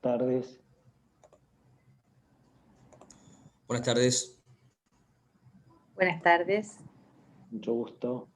Buenas tardes. Buenas tardes. Buenas tardes. Mucho gusto.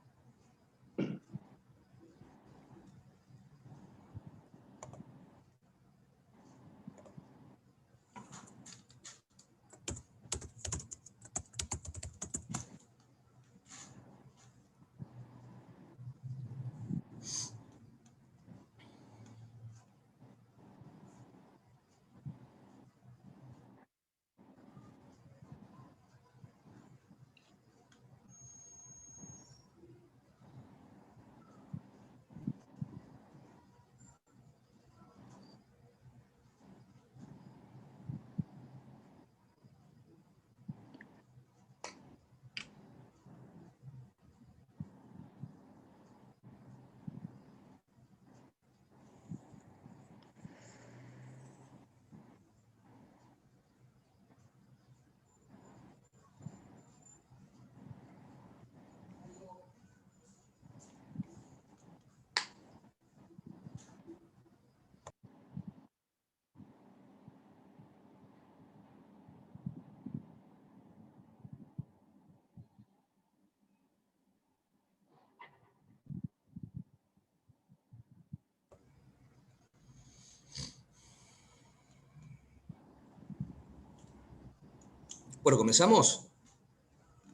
Bueno, ¿comenzamos?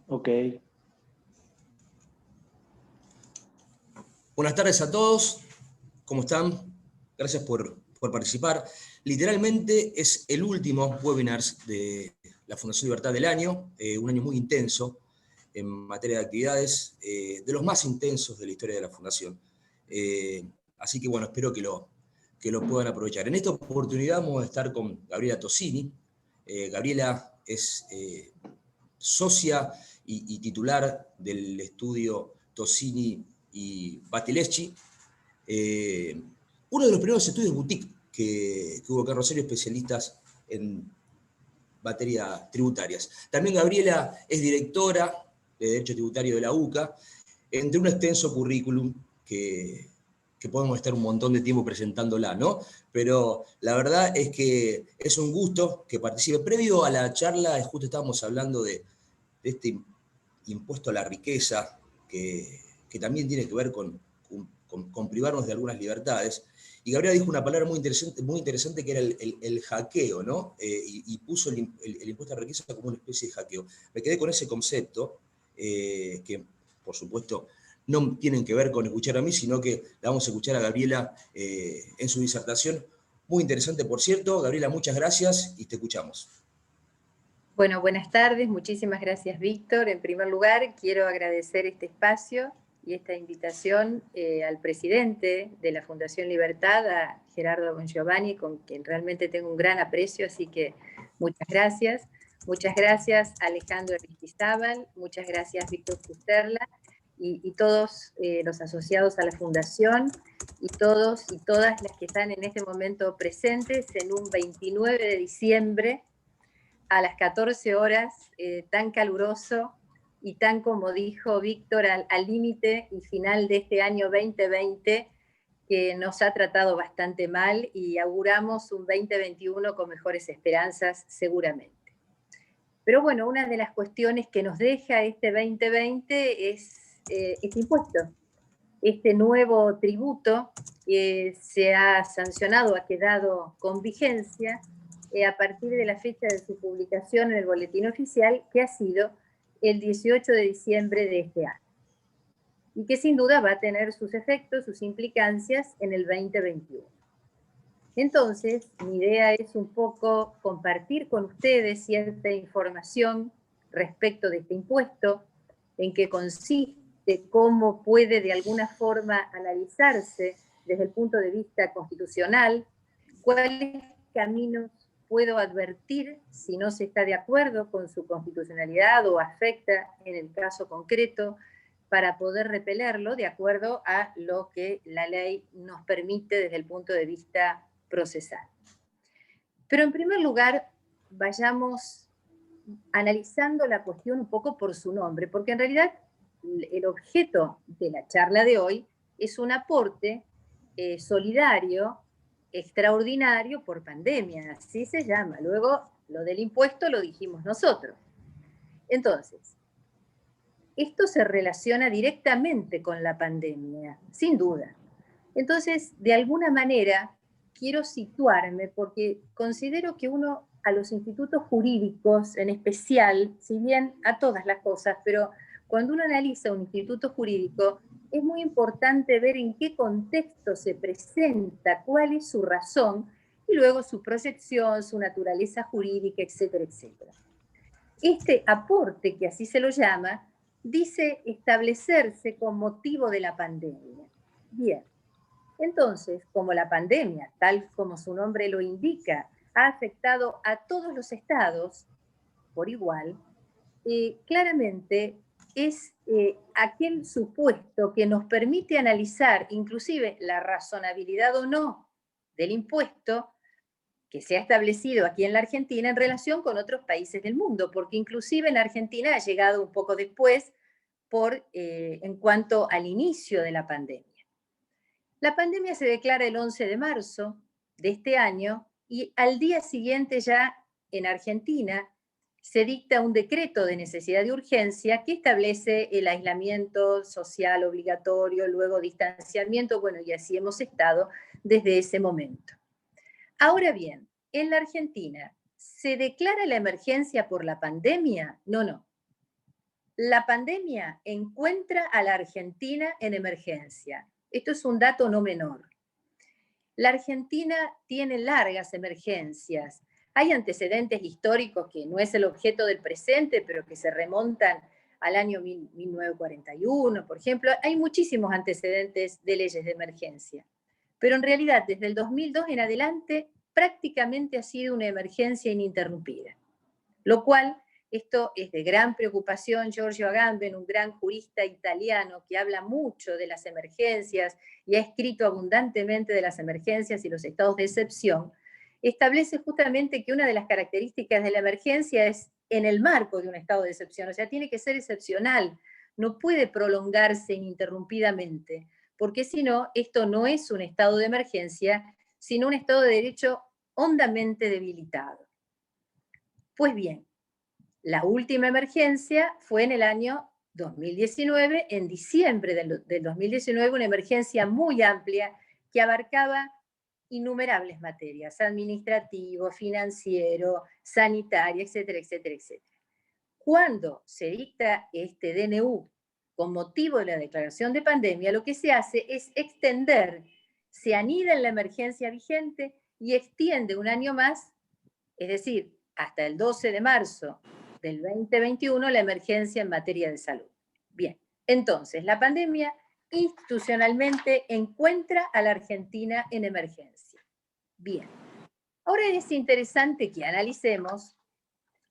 Ok. Buenas tardes a todos. ¿Cómo están? Gracias por participar. Literalmente es el último webinar de la Fundación Libertad del año, un año muy intenso en materia de actividades, de los más intensos de la historia de la Fundación. Así que bueno, espero que lo puedan aprovechar. En esta oportunidad vamos a estar con Gabriela Tosini. Gabriela es socia y titular del estudio Tosini y Battileschi, uno de los primeros estudios boutique que hubo acá en Rosario, especialistas en materia tributarias. También Gabriela es directora de Derecho Tributario de la UCA, entre un extenso currículum que podemos estar un montón de tiempo presentándola, ¿no? Pero la verdad es que es un gusto que participe. Previo a la charla, justo estábamos hablando de este impuesto a la riqueza, que también tiene que ver con privarnos de algunas libertades. Y Gabriela dijo una palabra muy interesante que era el hackeo, ¿no? Y puso el impuesto a la riqueza como una especie de hackeo. Me quedé con ese concepto, que por supuesto no tienen que ver con escuchar a mí, sino que la vamos a escuchar a Gabriela en su disertación. Muy interesante, por cierto. Gabriela, muchas gracias y te escuchamos. Bueno, buenas tardes. Muchísimas gracias, Víctor. En primer lugar, quiero agradecer este espacio y esta invitación al presidente de la Fundación Libertad, a Gerardo Bongiovanni, con quien realmente tengo un gran aprecio, así que muchas gracias. Muchas gracias a Alejandro Aristizábal, muchas gracias Víctor Fusterla y todos los asociados a la Fundación y todos y todas las que están en este momento presentes en un 29 de diciembre a las 14 horas, tan caluroso y tan, como dijo Víctor, al límite y final de este año 2020, que nos ha tratado bastante mal, y auguramos un 2021 con mejores esperanzas seguramente. Pero bueno, una de las cuestiones que nos deja este 2020 es este impuesto, este nuevo tributo que se ha sancionado, ha quedado con vigencia a partir de la fecha de su publicación en el Boletín Oficial, que ha sido el 18 de diciembre de este año, y que sin duda va a tener sus efectos, sus implicancias en el 2021. Entonces, mi idea es un poco compartir con ustedes cierta información respecto de este impuesto, en qué consiste, cómo puede de alguna forma analizarse desde el punto de vista constitucional, cuáles caminos puedo advertir si no se está de acuerdo con su constitucionalidad o afecta en el caso concreto, para poder repelerlo de acuerdo a lo que la ley nos permite desde el punto de vista procesal. Pero en primer lugar, vayamos analizando la cuestión un poco por su nombre, porque en realidad el objeto de la charla de hoy es un aporte solidario extraordinario por pandemia, así se llama. Luego, lo del impuesto lo dijimos nosotros. Entonces, esto se relaciona directamente con la pandemia, sin duda. Entonces, de alguna manera, quiero situarme porque considero que uno a los institutos jurídicos en especial, si bien a todas las cosas, pero cuando uno analiza un instituto jurídico, es muy importante ver en qué contexto se presenta, cuál es su razón, y luego su proyección, su naturaleza jurídica, etcétera, etcétera. Este aporte, que así se lo llama, dice establecerse con motivo de la pandemia. Bien, entonces, como la pandemia, tal como su nombre lo indica, ha afectado a todos los estados por igual, claramente es aquel supuesto que nos permite analizar inclusive la razonabilidad o no del impuesto que se ha establecido aquí en la Argentina en relación con otros países del mundo, porque inclusive en Argentina ha llegado un poco después en cuanto al inicio de la pandemia. La pandemia se declara el 11 de marzo de este año y al día siguiente ya en Argentina se dicta un decreto de necesidad de urgencia que establece el aislamiento social obligatorio, luego distanciamiento, bueno, y así hemos estado desde ese momento. Ahora bien, en la Argentina, ¿se declara la emergencia por la pandemia? No. La pandemia encuentra a la Argentina en emergencia. Esto es un dato no menor. La Argentina tiene largas emergencias. Hay antecedentes históricos que no es el objeto del presente, pero que se remontan al año 1941, por ejemplo. Hay muchísimos antecedentes de leyes de emergencia. Pero en realidad, desde el 2002 en adelante, prácticamente ha sido una emergencia ininterrumpida. Lo cual, esto es de gran preocupación. Giorgio Agamben, un gran jurista italiano que habla mucho de las emergencias y ha escrito abundantemente de las emergencias y los estados de excepción, establece justamente que una de las características de la emergencia es en el marco de un estado de excepción, o sea, tiene que ser excepcional, no puede prolongarse ininterrumpidamente, porque si no, esto no es un estado de emergencia, sino un estado de derecho hondamente debilitado. Pues bien, la última emergencia fue en el año 2019, en diciembre del 2019, una emergencia muy amplia que abarcaba innumerables materias, administrativo, financiero, sanitaria, etcétera, etcétera, etcétera. Cuando se dicta este DNU con motivo de la declaración de pandemia, lo que se hace es extender, se anida en la emergencia vigente y extiende un año más, es decir, hasta el 12 de marzo del 2021, la emergencia en materia de salud. Bien, entonces, la pandemia institucionalmente encuentra a la Argentina en emergencia. Bien, ahora es interesante que analicemos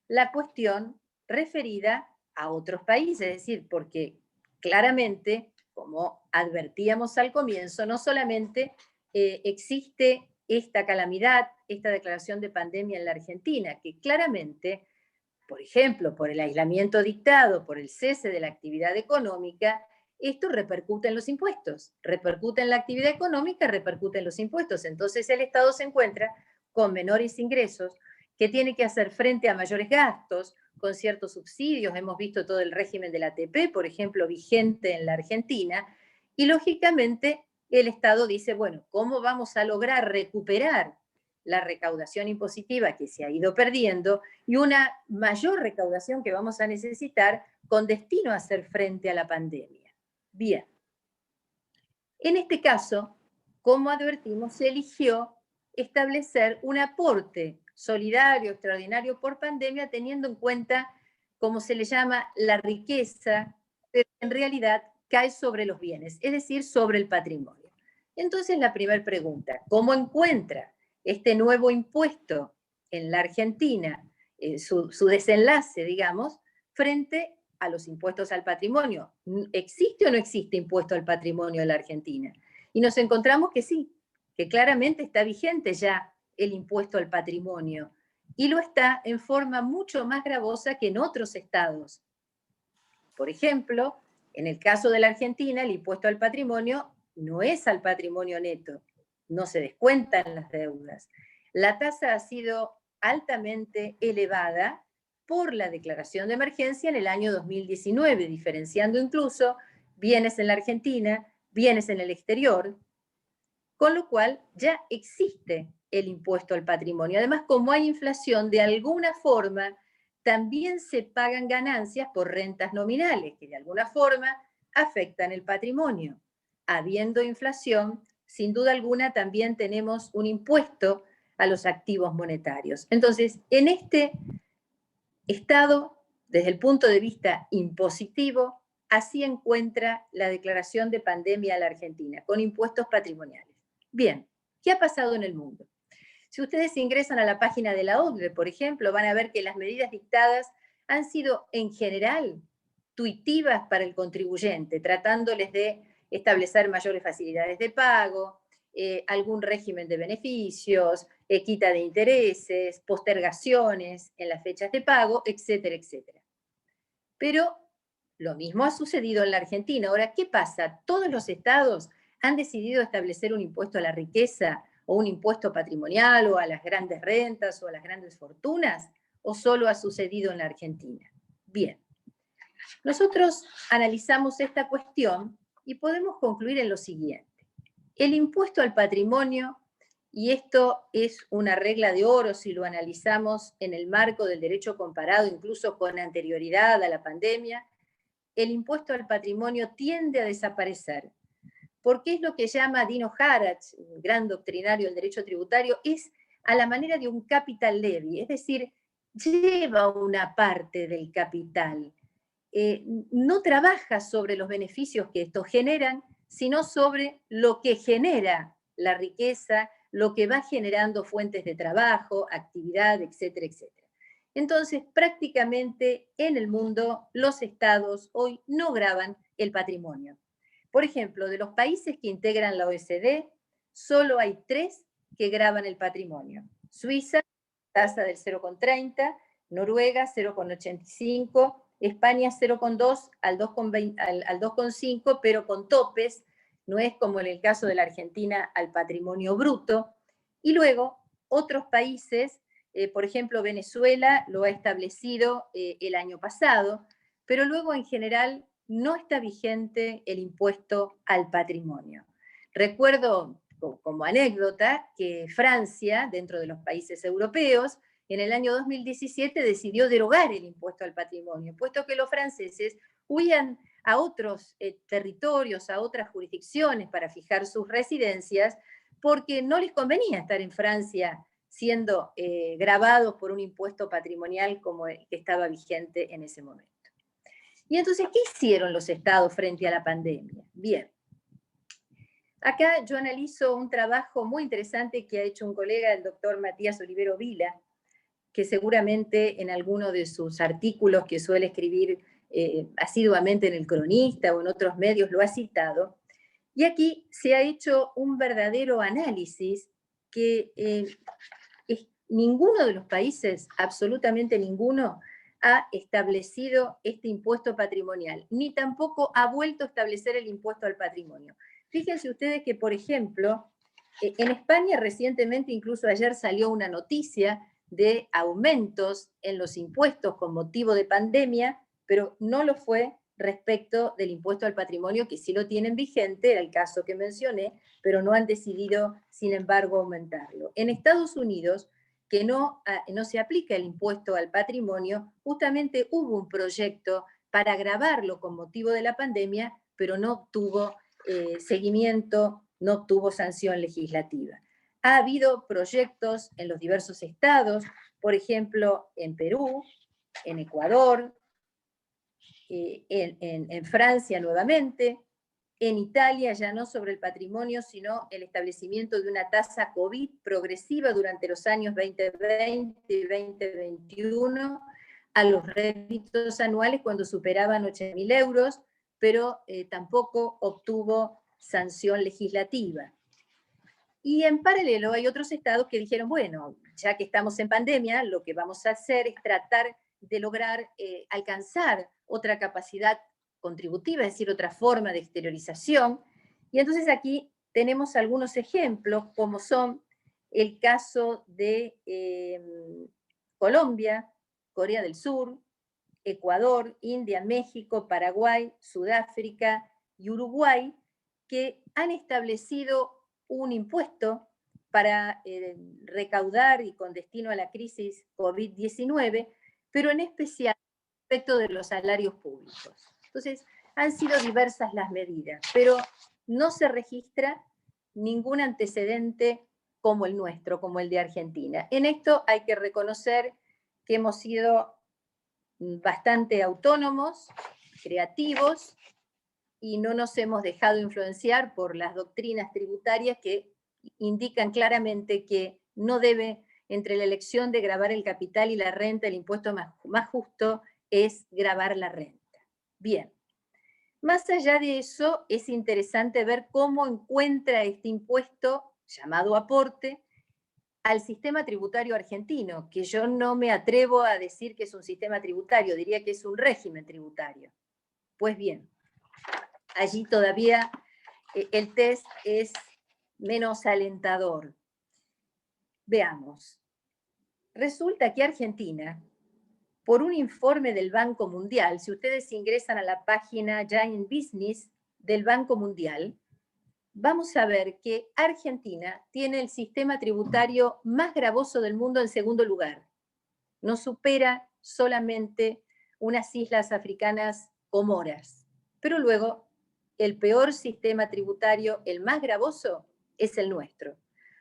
la cuestión referida a otros países, es decir, porque claramente, como advertíamos al comienzo, no solamente existe esta calamidad, esta declaración de pandemia en la Argentina, que claramente, por ejemplo, por el aislamiento dictado, por el cese de la actividad económica, esto repercute en los impuestos, repercute en la actividad económica, repercute en los impuestos. Entonces el Estado se encuentra con menores ingresos, que tiene que hacer frente a mayores gastos, con ciertos subsidios. Hemos visto todo el régimen del ATP, por ejemplo, vigente en la Argentina, y lógicamente el Estado dice, bueno, ¿cómo vamos a lograr recuperar la recaudación impositiva que se ha ido perdiendo y una mayor recaudación que vamos a necesitar con destino a hacer frente a la pandemia? Bien, en este caso, como advertimos, se eligió establecer un aporte solidario, extraordinario por pandemia, teniendo en cuenta, como se le llama, la riqueza, pero en realidad cae sobre los bienes, es decir, sobre el patrimonio. Entonces, la primera pregunta, ¿cómo encuentra este nuevo impuesto en la Argentina su desenlace, digamos, frente a los impuestos al patrimonio? ¿Existe o no existe impuesto al patrimonio en la Argentina? Y nos encontramos que sí, que claramente está vigente ya el impuesto al patrimonio, y lo está en forma mucho más gravosa que en otros estados. Por ejemplo, en el caso de la Argentina, el impuesto al patrimonio no es al patrimonio neto, no se descuentan las deudas. La tasa ha sido altamente elevada por la declaración de emergencia en el año 2019, diferenciando incluso bienes en la Argentina, bienes en el exterior, con lo cual ya existe el impuesto al patrimonio. Además, como hay inflación, de alguna forma también se pagan ganancias por rentas nominales, que de alguna forma afectan el patrimonio. Habiendo inflación, sin duda alguna también tenemos un impuesto a los activos monetarios. Entonces, en este estado, desde el punto de vista impositivo, así encuentra la declaración de pandemia a la Argentina, con impuestos patrimoniales. Bien, ¿qué ha pasado en el mundo? Si ustedes ingresan a la página de la OCDE, por ejemplo, van a ver que las medidas dictadas han sido, en general, tuitivas para el contribuyente, tratándoles de establecer mayores facilidades de pago, algún régimen de beneficios, quita de intereses, postergaciones en las fechas de pago, etcétera, etcétera. Pero lo mismo ha sucedido en la Argentina. Ahora, ¿qué pasa? ¿Todos los estados han decidido establecer un impuesto a la riqueza o un impuesto patrimonial o a las grandes rentas o a las grandes fortunas? ¿O solo ha sucedido en la Argentina? Bien, nosotros analizamos esta cuestión y podemos concluir en lo siguiente. El impuesto al patrimonio, y esto es una regla de oro si lo analizamos en el marco del derecho comparado, incluso con anterioridad a la pandemia, el impuesto al patrimonio tiende a desaparecer, porque es lo que llama Dino Harach, un gran doctrinario del derecho tributario, es a la manera de un capital levy, es decir, lleva una parte del capital, no trabaja sobre los beneficios que estos generan, sino sobre lo que genera la riqueza, lo que va generando fuentes de trabajo, actividad, etcétera, etcétera. Entonces, prácticamente en el mundo, los estados hoy no gravan el patrimonio. Por ejemplo, de los países que integran la OECD, solo hay 3 que gravan el patrimonio. Suiza, tasa del 0,30, Noruega, 0,85, España 0,2 al 2,5, pero con topes, no es como en el caso de la Argentina al patrimonio bruto. Y luego, otros países, por ejemplo, Venezuela lo ha establecido el año pasado, pero luego en general no está vigente el impuesto al patrimonio. Recuerdo como anécdota que Francia, dentro de los países europeos, en el año 2017 decidió derogar el impuesto al patrimonio, puesto que los franceses huían a otros territorios, a otras jurisdicciones para fijar sus residencias, porque no les convenía estar en Francia siendo gravados por un impuesto patrimonial como el que estaba vigente en ese momento. Y entonces, ¿qué hicieron los estados frente a la pandemia? Bien, acá yo analizo un trabajo muy interesante que ha hecho un colega, el doctor Matías Olivero Vila, que seguramente en alguno de sus artículos que suele escribir asiduamente en El Cronista o en otros medios lo ha citado. Y aquí se ha hecho un verdadero análisis que ninguno de los países, absolutamente ninguno, ha establecido este impuesto patrimonial, ni tampoco ha vuelto a establecer el impuesto al patrimonio. Fíjense ustedes que, por ejemplo, en España recientemente, incluso ayer salió una noticia de aumentos en los impuestos con motivo de pandemia, pero no lo fue respecto del impuesto al patrimonio, que sí lo tienen vigente, era el caso que mencioné, pero no han decidido, sin embargo, aumentarlo. En Estados Unidos, que no se aplica el impuesto al patrimonio, justamente hubo un proyecto para gravarlo con motivo de la pandemia, pero no tuvo seguimiento, no tuvo sanción legislativa. Ha habido proyectos en los diversos estados, por ejemplo, en Perú, en Ecuador, en Francia nuevamente, en Italia ya no sobre el patrimonio, sino el establecimiento de una tasa COVID progresiva durante los años 2020 y 2021 a los réditos anuales cuando superaban 8.000 euros, pero tampoco obtuvo sanción legislativa. Y en paralelo hay otros estados que dijeron, bueno, ya que estamos en pandemia, lo que vamos a hacer es tratar de lograr alcanzar otra capacidad contributiva, es decir, otra forma de exteriorización. Y entonces aquí tenemos algunos ejemplos, como son el caso de Colombia, Corea del Sur, Ecuador, India, México, Paraguay, Sudáfrica y Uruguay, que han establecido un impuesto para recaudar y con destino a la crisis COVID-19, pero en especial respecto de los salarios públicos. Entonces, han sido diversas las medidas, pero no se registra ningún antecedente como el nuestro, como el de Argentina. En esto hay que reconocer que hemos sido bastante autónomos, creativos, y no nos hemos dejado influenciar por las doctrinas tributarias que indican claramente que no debe, entre la elección de gravar el capital y la renta, el impuesto más justo es gravar la renta. Bien, más allá de eso, es interesante ver cómo encuentra este impuesto, llamado aporte, al sistema tributario argentino, que yo no me atrevo a decir que es un sistema tributario, diría que es un régimen tributario. Pues bien, allí todavía el test es menos alentador. Veamos. Resulta que Argentina, por un informe del Banco Mundial, si ustedes ingresan a la página Giant Business del Banco Mundial, vamos a ver que Argentina tiene el sistema tributario más gravoso del mundo en segundo lugar. No supera solamente unas islas africanas Comoras. Pero luego, el peor sistema tributario, el más gravoso, es el nuestro.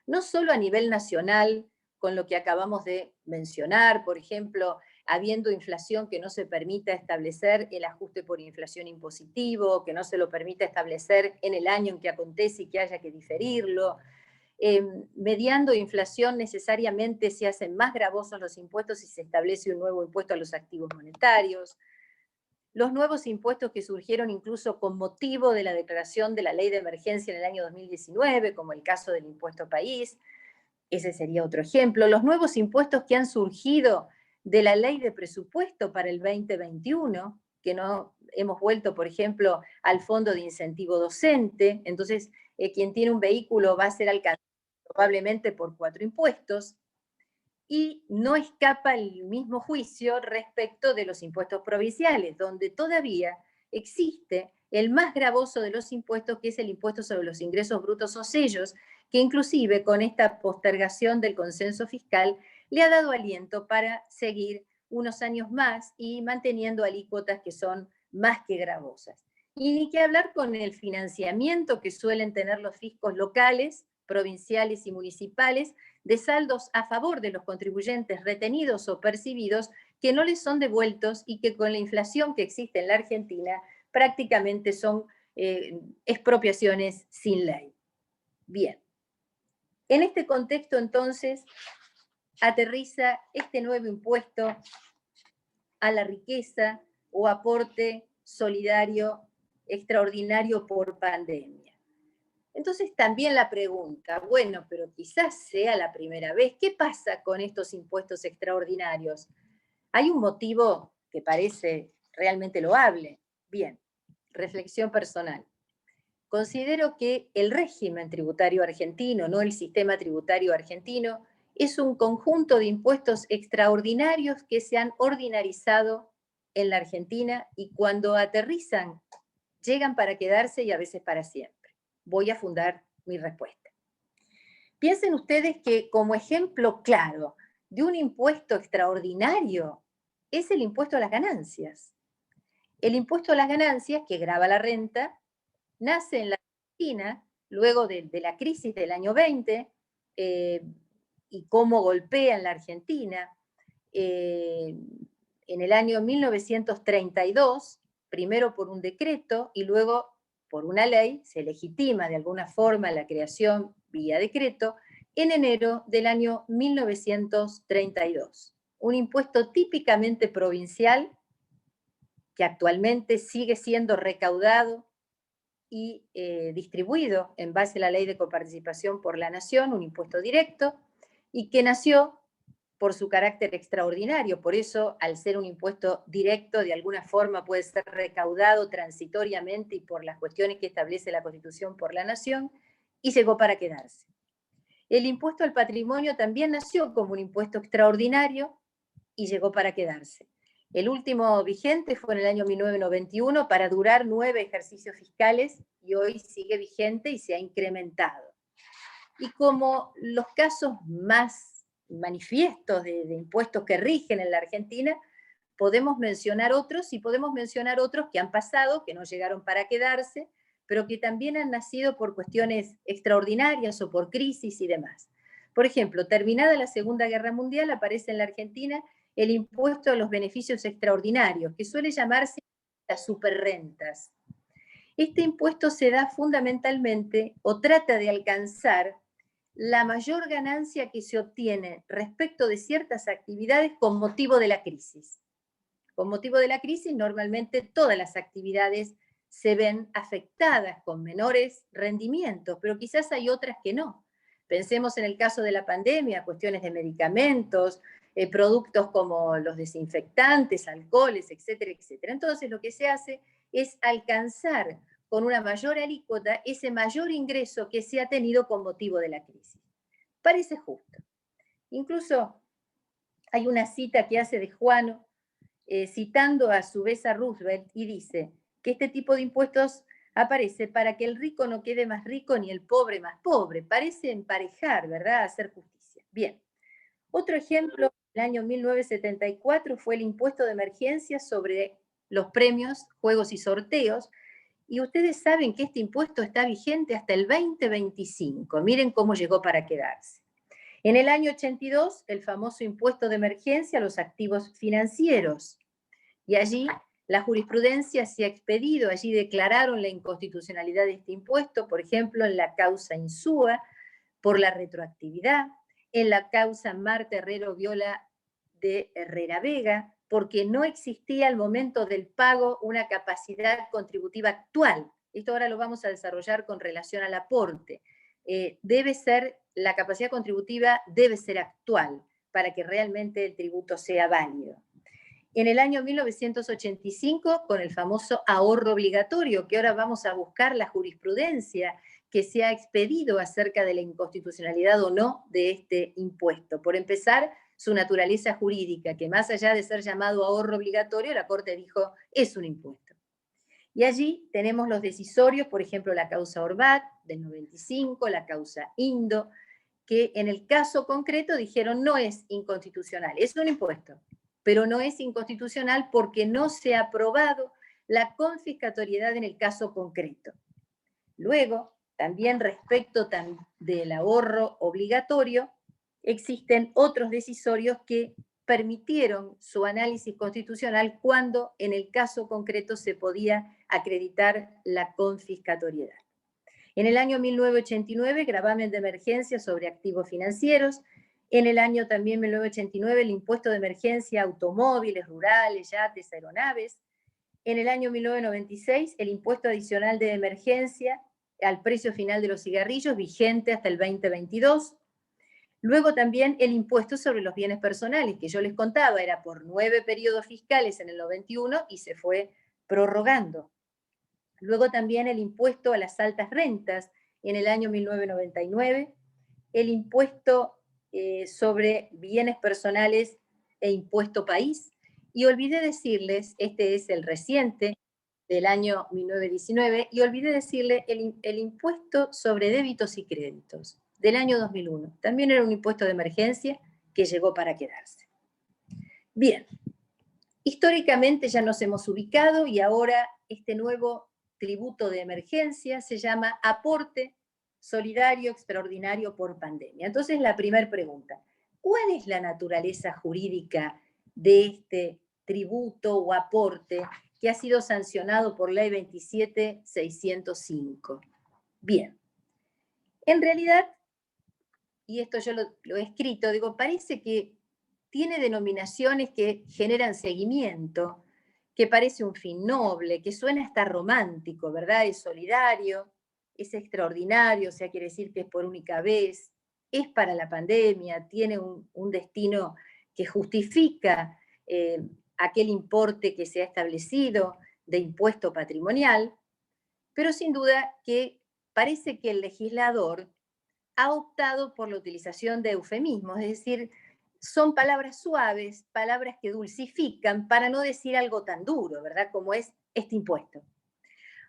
No solo a nivel nacional, con lo que acabamos de mencionar, por ejemplo, habiendo inflación que no se permita establecer el ajuste por inflación impositivo, que no se lo permita establecer en el año en que acontece y que haya que diferirlo. Mediando inflación necesariamente se hacen más gravosos los impuestos y se establece un nuevo impuesto a los activos monetarios. Los nuevos impuestos que surgieron incluso con motivo de la declaración de la ley de emergencia en el año 2019, como el caso del impuesto país, ese sería otro ejemplo. Los nuevos impuestos que han surgido de la ley de presupuesto para el 2021, que no hemos vuelto, por ejemplo, al fondo de incentivo docente. Entonces, quien tiene un vehículo va a ser alcanzado probablemente por 4 impuestos, y no escapa el mismo juicio respecto de los impuestos provinciales, donde todavía existe el más gravoso de los impuestos, que es el impuesto sobre los ingresos brutos o sellos, que inclusive con esta postergación del consenso fiscal le ha dado aliento para seguir unos años más y manteniendo alícuotas que son más que gravosas. Y ni que hablar con el financiamiento que suelen tener los fiscos locales, provinciales y municipales, de saldos a favor de los contribuyentes retenidos o percibidos que no les son devueltos y que con la inflación que existe en la Argentina prácticamente son expropiaciones sin ley. Bien. En este contexto, entonces, aterriza este nuevo impuesto a la riqueza o aporte solidario extraordinario por pandemia. Entonces también la pregunta, bueno, pero quizás sea la primera vez, ¿qué pasa con estos impuestos extraordinarios? Hay un motivo que parece realmente loable. Bien, reflexión personal. Considero que el régimen tributario argentino, no el sistema tributario argentino, es un conjunto de impuestos extraordinarios que se han ordinarizado en la Argentina y cuando aterrizan, llegan para quedarse y a veces para siempre. Voy a fundar mi respuesta. Piensen ustedes que como ejemplo claro de un impuesto extraordinario es el impuesto a las ganancias. El impuesto a las ganancias, que grava la renta, nace en la Argentina luego de la crisis del año 20 y cómo golpea en la Argentina. En el año 1932, primero por un decreto y luego por una ley, se legitima de alguna forma la creación vía decreto en enero del año 1932. Un impuesto típicamente provincial que actualmente sigue siendo recaudado y distribuido en base a la ley de coparticipación por la nación, un impuesto directo, y que nació por su carácter extraordinario. Por eso, al ser un impuesto directo, de alguna forma puede ser recaudado transitoriamente y por las cuestiones que establece la Constitución por la nación, y llegó para quedarse. El impuesto al patrimonio también nació como un impuesto extraordinario y llegó para quedarse. El último vigente fue en el año 1991 para durar 9 ejercicios fiscales y hoy sigue vigente y se ha incrementado. Y como los casos más manifiestos de impuestos que rigen en la Argentina, podemos mencionar otros y podemos mencionar otros que han pasado, que no llegaron para quedarse, pero que también han nacido por cuestiones extraordinarias o por crisis y demás. Por ejemplo, terminada la Segunda Guerra Mundial, aparece en la Argentina el impuesto a los beneficios extraordinarios, que suele llamarse las superrentas. Este impuesto se da fundamentalmente o trata de alcanzar la mayor ganancia que se obtiene respecto de ciertas actividades con motivo de la crisis. Con motivo de la crisis, normalmente todas las actividades se ven afectadas con menores rendimientos, pero quizás hay otras que no. Pensemos en el caso de la pandemia, cuestiones de medicamentos, productos como los desinfectantes, alcoholes, etcétera, etcétera. Entonces, lo que se hace es alcanzar con una mayor alícuota ese mayor ingreso que se ha tenido con motivo de la crisis. Parece justo. Incluso hay una cita que hace de Juano, citando a su vez a Roosevelt, y dice que este tipo de impuestos aparece para que el rico no quede más rico ni el pobre más pobre. Parece emparejar, ¿verdad?, hacer justicia. Bien. Otro ejemplo, el año 1974 fue el impuesto de emergencia sobre los premios, juegos y sorteos, y ustedes saben que este impuesto está vigente hasta el 2025. Miren cómo llegó para quedarse. En el año 82, el famoso impuesto de emergencia a los activos financieros. Y allí la jurisprudencia se ha expedido, allí declararon la inconstitucionalidad de este impuesto, por ejemplo, en la causa Insúa, por la retroactividad, en la causa Marta Herrero Viola de Herrera Vega, porque no existía al momento del pago una capacidad contributiva actual. Esto ahora lo vamos a desarrollar con relación al aporte. La capacidad contributiva debe ser actual para que realmente el tributo sea válido. En el año 1985, con el famoso ahorro obligatorio, que ahora vamos a buscar la jurisprudencia que se ha expedido acerca de la inconstitucionalidad o no de este impuesto. Por empezar, su naturaleza jurídica, que más allá de ser llamado ahorro obligatorio, la Corte dijo, es un impuesto. Y allí tenemos los decisorios, por ejemplo, la causa Orbat del 95, la causa Indo, que en el caso concreto dijeron no es inconstitucional, es un impuesto, pero no es inconstitucional porque no se ha aprobado la confiscatoriedad en el caso concreto. Luego, también respecto del ahorro obligatorio, existen otros decisorios que permitieron su análisis constitucional cuando en el caso concreto se podía acreditar la confiscatoriedad. En el año 1989, gravamen de emergencia sobre activos financieros. En el año también 1989, el impuesto de emergencia a automóviles, rurales, yates, aeronaves. En el año 1996, el impuesto adicional de emergencia al precio final de los cigarrillos, vigente hasta el 2022. Luego también el impuesto sobre los bienes personales, que yo les contaba, era por 9 periodos fiscales en el 91 y se fue prorrogando. Luego también el impuesto a las altas rentas en el año 1999, el impuesto sobre bienes personales e impuesto país. Y olvidé decirles, este es el reciente del año 1919, y olvidé decirle el impuesto sobre débitos y créditos del año 2001. También era un impuesto de emergencia que llegó para quedarse. Bien, históricamente ya nos hemos ubicado y ahora este nuevo tributo de emergencia se llama aporte solidario extraordinario por pandemia. Entonces, la primera pregunta, ¿cuál es la naturaleza jurídica de este tributo o aporte que ha sido sancionado por Ley 27.605? Bien, en realidad, y esto yo lo he escrito, digo, parece que tiene denominaciones que generan seguimiento, que parece un fin noble, que suena hasta romántico, ¿verdad? Es solidario, es extraordinario, o sea, quiere decir que es por única vez, es para la pandemia, tiene un destino que justifica aquel importe que se ha establecido de impuesto patrimonial, pero sin duda que parece que el legislador ha optado por la utilización de eufemismos, es decir, son palabras suaves, palabras que dulcifican para no decir algo tan duro, ¿verdad? Como es este impuesto.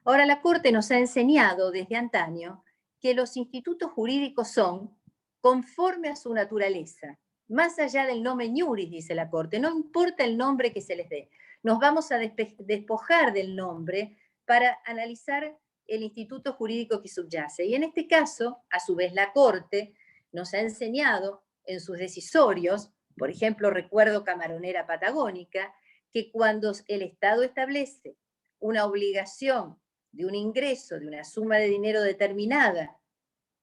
Ahora, la Corte nos ha enseñado desde antaño que los institutos jurídicos son conforme a su naturaleza, más allá del nomen iuris, dice la Corte, no importa el nombre que se les dé, nos vamos a despojar del nombre para analizar el instituto jurídico que subyace. Y en este caso, a su vez, la Corte nos ha enseñado en sus decisorios, por ejemplo, recuerdo Camaronera Patagónica, que cuando el Estado establece una obligación de un ingreso, de una suma de dinero determinada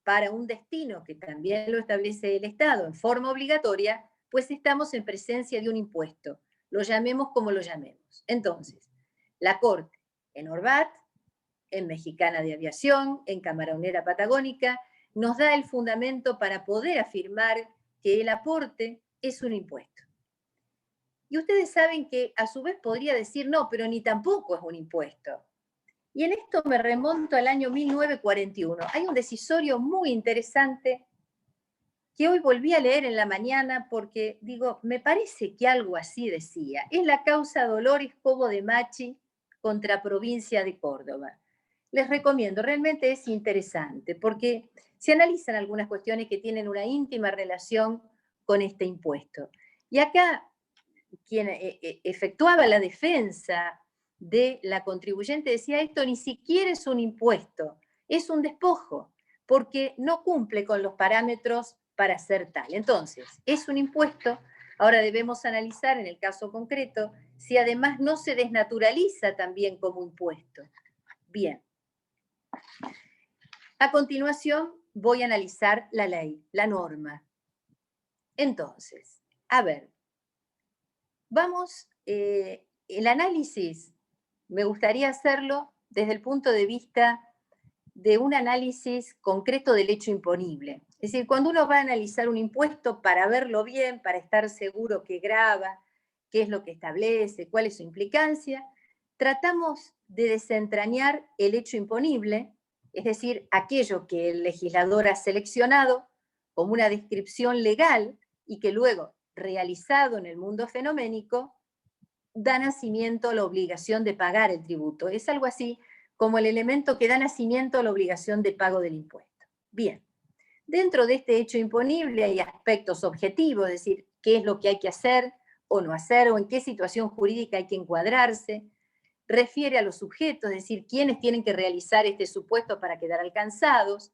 para un destino que también lo establece el Estado en forma obligatoria, pues estamos en presencia de un impuesto, lo llamemos como lo llamemos. Entonces, la Corte en Orbat, en Mexicana de Aviación, en Camaronera Patagónica, nos da el fundamento para poder afirmar que el aporte es un impuesto. Y ustedes saben que a su vez podría decir, no, pero ni tampoco es un impuesto. Y en esto me remonto al año 1941. Hay un decisorio muy interesante que hoy volví a leer en la mañana porque, digo, me parece que algo así decía. Es la causa Dolores Cobo de Machi contra Provincia de Córdoba. Les recomiendo, realmente es interesante porque se analizan algunas cuestiones que tienen una íntima relación con este impuesto. Y acá, quien efectuaba la defensa de la contribuyente decía, esto ni siquiera es un impuesto, es un despojo, porque no cumple con los parámetros para ser tal. Entonces, es un impuesto, ahora debemos analizar en el caso concreto si además no se desnaturaliza también como impuesto. Bien. A continuación voy a analizar la ley, la norma. Entonces, a ver, vamos, el análisis me gustaría hacerlo desde el punto de vista de un análisis concreto del hecho imponible. Es decir, cuando uno va a analizar un impuesto para verlo bien, para estar seguro que grava, qué es lo que establece, cuál es su implicancia, tratamos de desentrañar el hecho imponible, es decir, aquello que el legislador ha seleccionado como una descripción legal y que luego, realizado en el mundo fenoménico, da nacimiento a la obligación de pagar el tributo. Es algo así como el elemento que da nacimiento a la obligación de pago del impuesto. Bien, dentro de este hecho imponible hay aspectos objetivos, es decir, qué es lo que hay que hacer o no hacer, o en qué situación jurídica hay que encuadrarse. Refiere a los sujetos, es decir, quiénes tienen que realizar este supuesto para quedar alcanzados.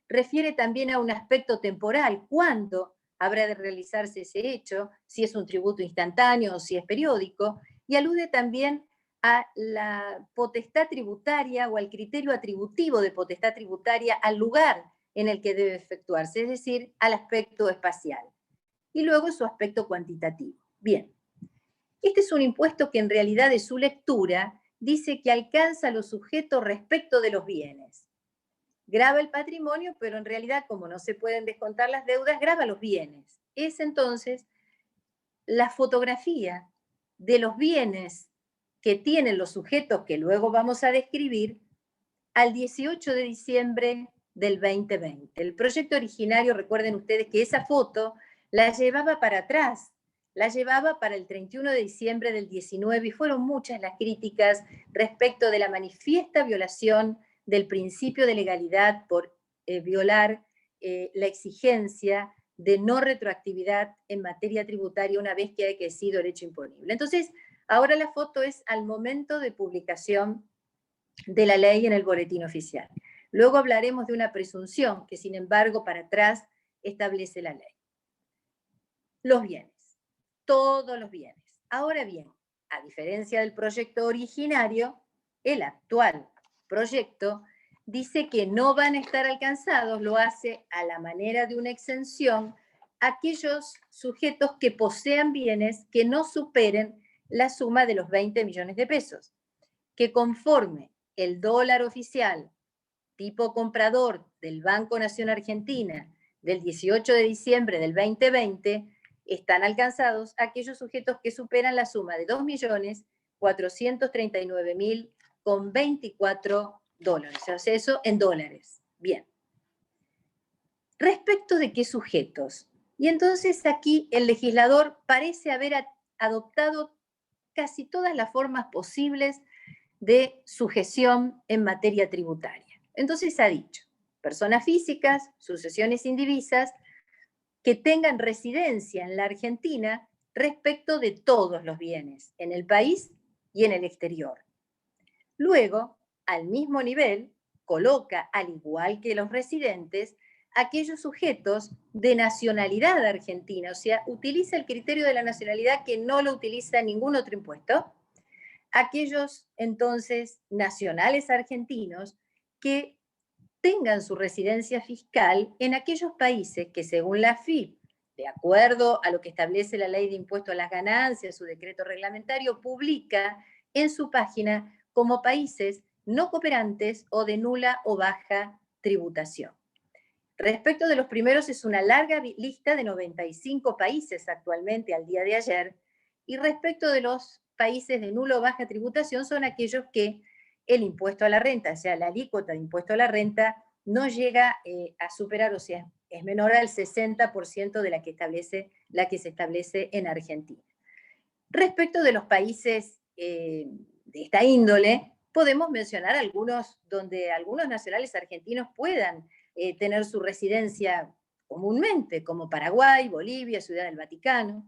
Refiere también a un aspecto temporal, cuándo habrá de realizarse ese hecho, si es un tributo instantáneo o si es periódico, y alude también a la potestad tributaria o al criterio atributivo de potestad tributaria al lugar en el que debe efectuarse, es decir, al aspecto espacial. Y luego su aspecto cuantitativo. Bien, este es un impuesto que en realidad de su lectura dice que alcanza a los sujetos respecto de los bienes. Grava el patrimonio, pero en realidad, como no se pueden descontar las deudas, grava los bienes. Es entonces la fotografía de los bienes que tienen los sujetos que luego vamos a describir al 18 de diciembre del 2020. El proyecto originario, recuerden ustedes que esa foto la llevaba para atrás, la llevaba para el 31 de diciembre del 19 y fueron muchas las críticas respecto de la manifiesta violación del principio de legalidad por violar la exigencia de no retroactividad en materia tributaria una vez que ha ejercido el hecho imponible. Entonces, ahora la foto es al momento de publicación de la ley en el boletín oficial. Luego hablaremos de una presunción que, sin embargo, para atrás establece la ley. Los bienes, todos los bienes. Ahora bien, a diferencia del proyecto originario, el actual proyecto dice que no van a estar alcanzados, lo hace a la manera de una exención, aquellos sujetos que posean bienes que no superen la suma de los 20 millones de pesos, que conforme el dólar oficial tipo comprador del Banco Nación Argentina del 18 de diciembre del 2020, están alcanzados aquellos sujetos que superan la suma de $2.439.024. O sea, eso en dólares. Bien. ¿Respecto de qué sujetos? Y entonces aquí el legislador parece haber adoptado casi todas las formas posibles de sujeción en materia tributaria. Entonces ha dicho, personas físicas, sucesiones indivisas, que tengan residencia en la Argentina respecto de todos los bienes, en el país y en el exterior. Luego, al mismo nivel, coloca, al igual que los residentes, aquellos sujetos de nacionalidad argentina, o sea, utiliza el criterio de la nacionalidad que no lo utiliza ningún otro impuesto, aquellos entonces nacionales argentinos que tengan su residencia fiscal en aquellos países que según la AFIP, de acuerdo a lo que establece la Ley de Impuesto a las Ganancias, su decreto reglamentario, publica en su página como países no cooperantes o de nula o baja tributación. Respecto de los primeros, es una larga lista de 95 países actualmente al día de ayer, y respecto de los países de nula o baja tributación son aquellos que el impuesto a la renta, o sea, la alícuota de impuesto a la renta, no llega a superar, o sea, es menor al 60% de la que se establece en Argentina. Respecto de los países de esta índole, podemos mencionar algunos donde algunos nacionales argentinos puedan tener su residencia comúnmente, como Paraguay, Bolivia, Ciudad del Vaticano,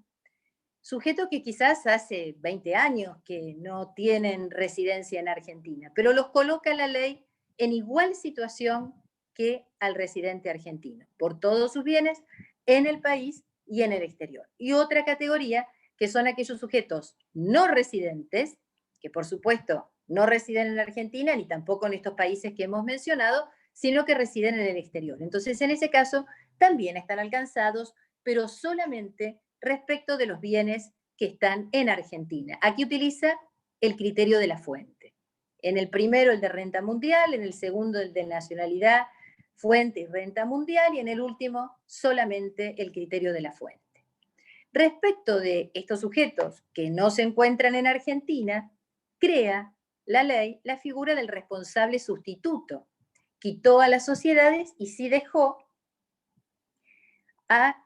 sujetos que quizás hace 20 años que no tienen residencia en Argentina, pero los coloca la ley en igual situación que al residente argentino, por todos sus bienes en el país y en el exterior. Y otra categoría, que son aquellos sujetos no residentes, que por supuesto no residen en la Argentina ni tampoco en estos países que hemos mencionado, sino que residen en el exterior. Entonces, en ese caso, también están alcanzados, pero solamente respecto de los bienes que están en Argentina. Aquí utiliza el criterio de la fuente. En el primero, el de renta mundial, en el segundo, el de nacionalidad, fuente y renta mundial, y en el último, solamente el criterio de la fuente. Respecto de estos sujetos que no se encuentran en Argentina, crea la ley la figura del responsable sustituto. Quitó a las sociedades y sí dejó a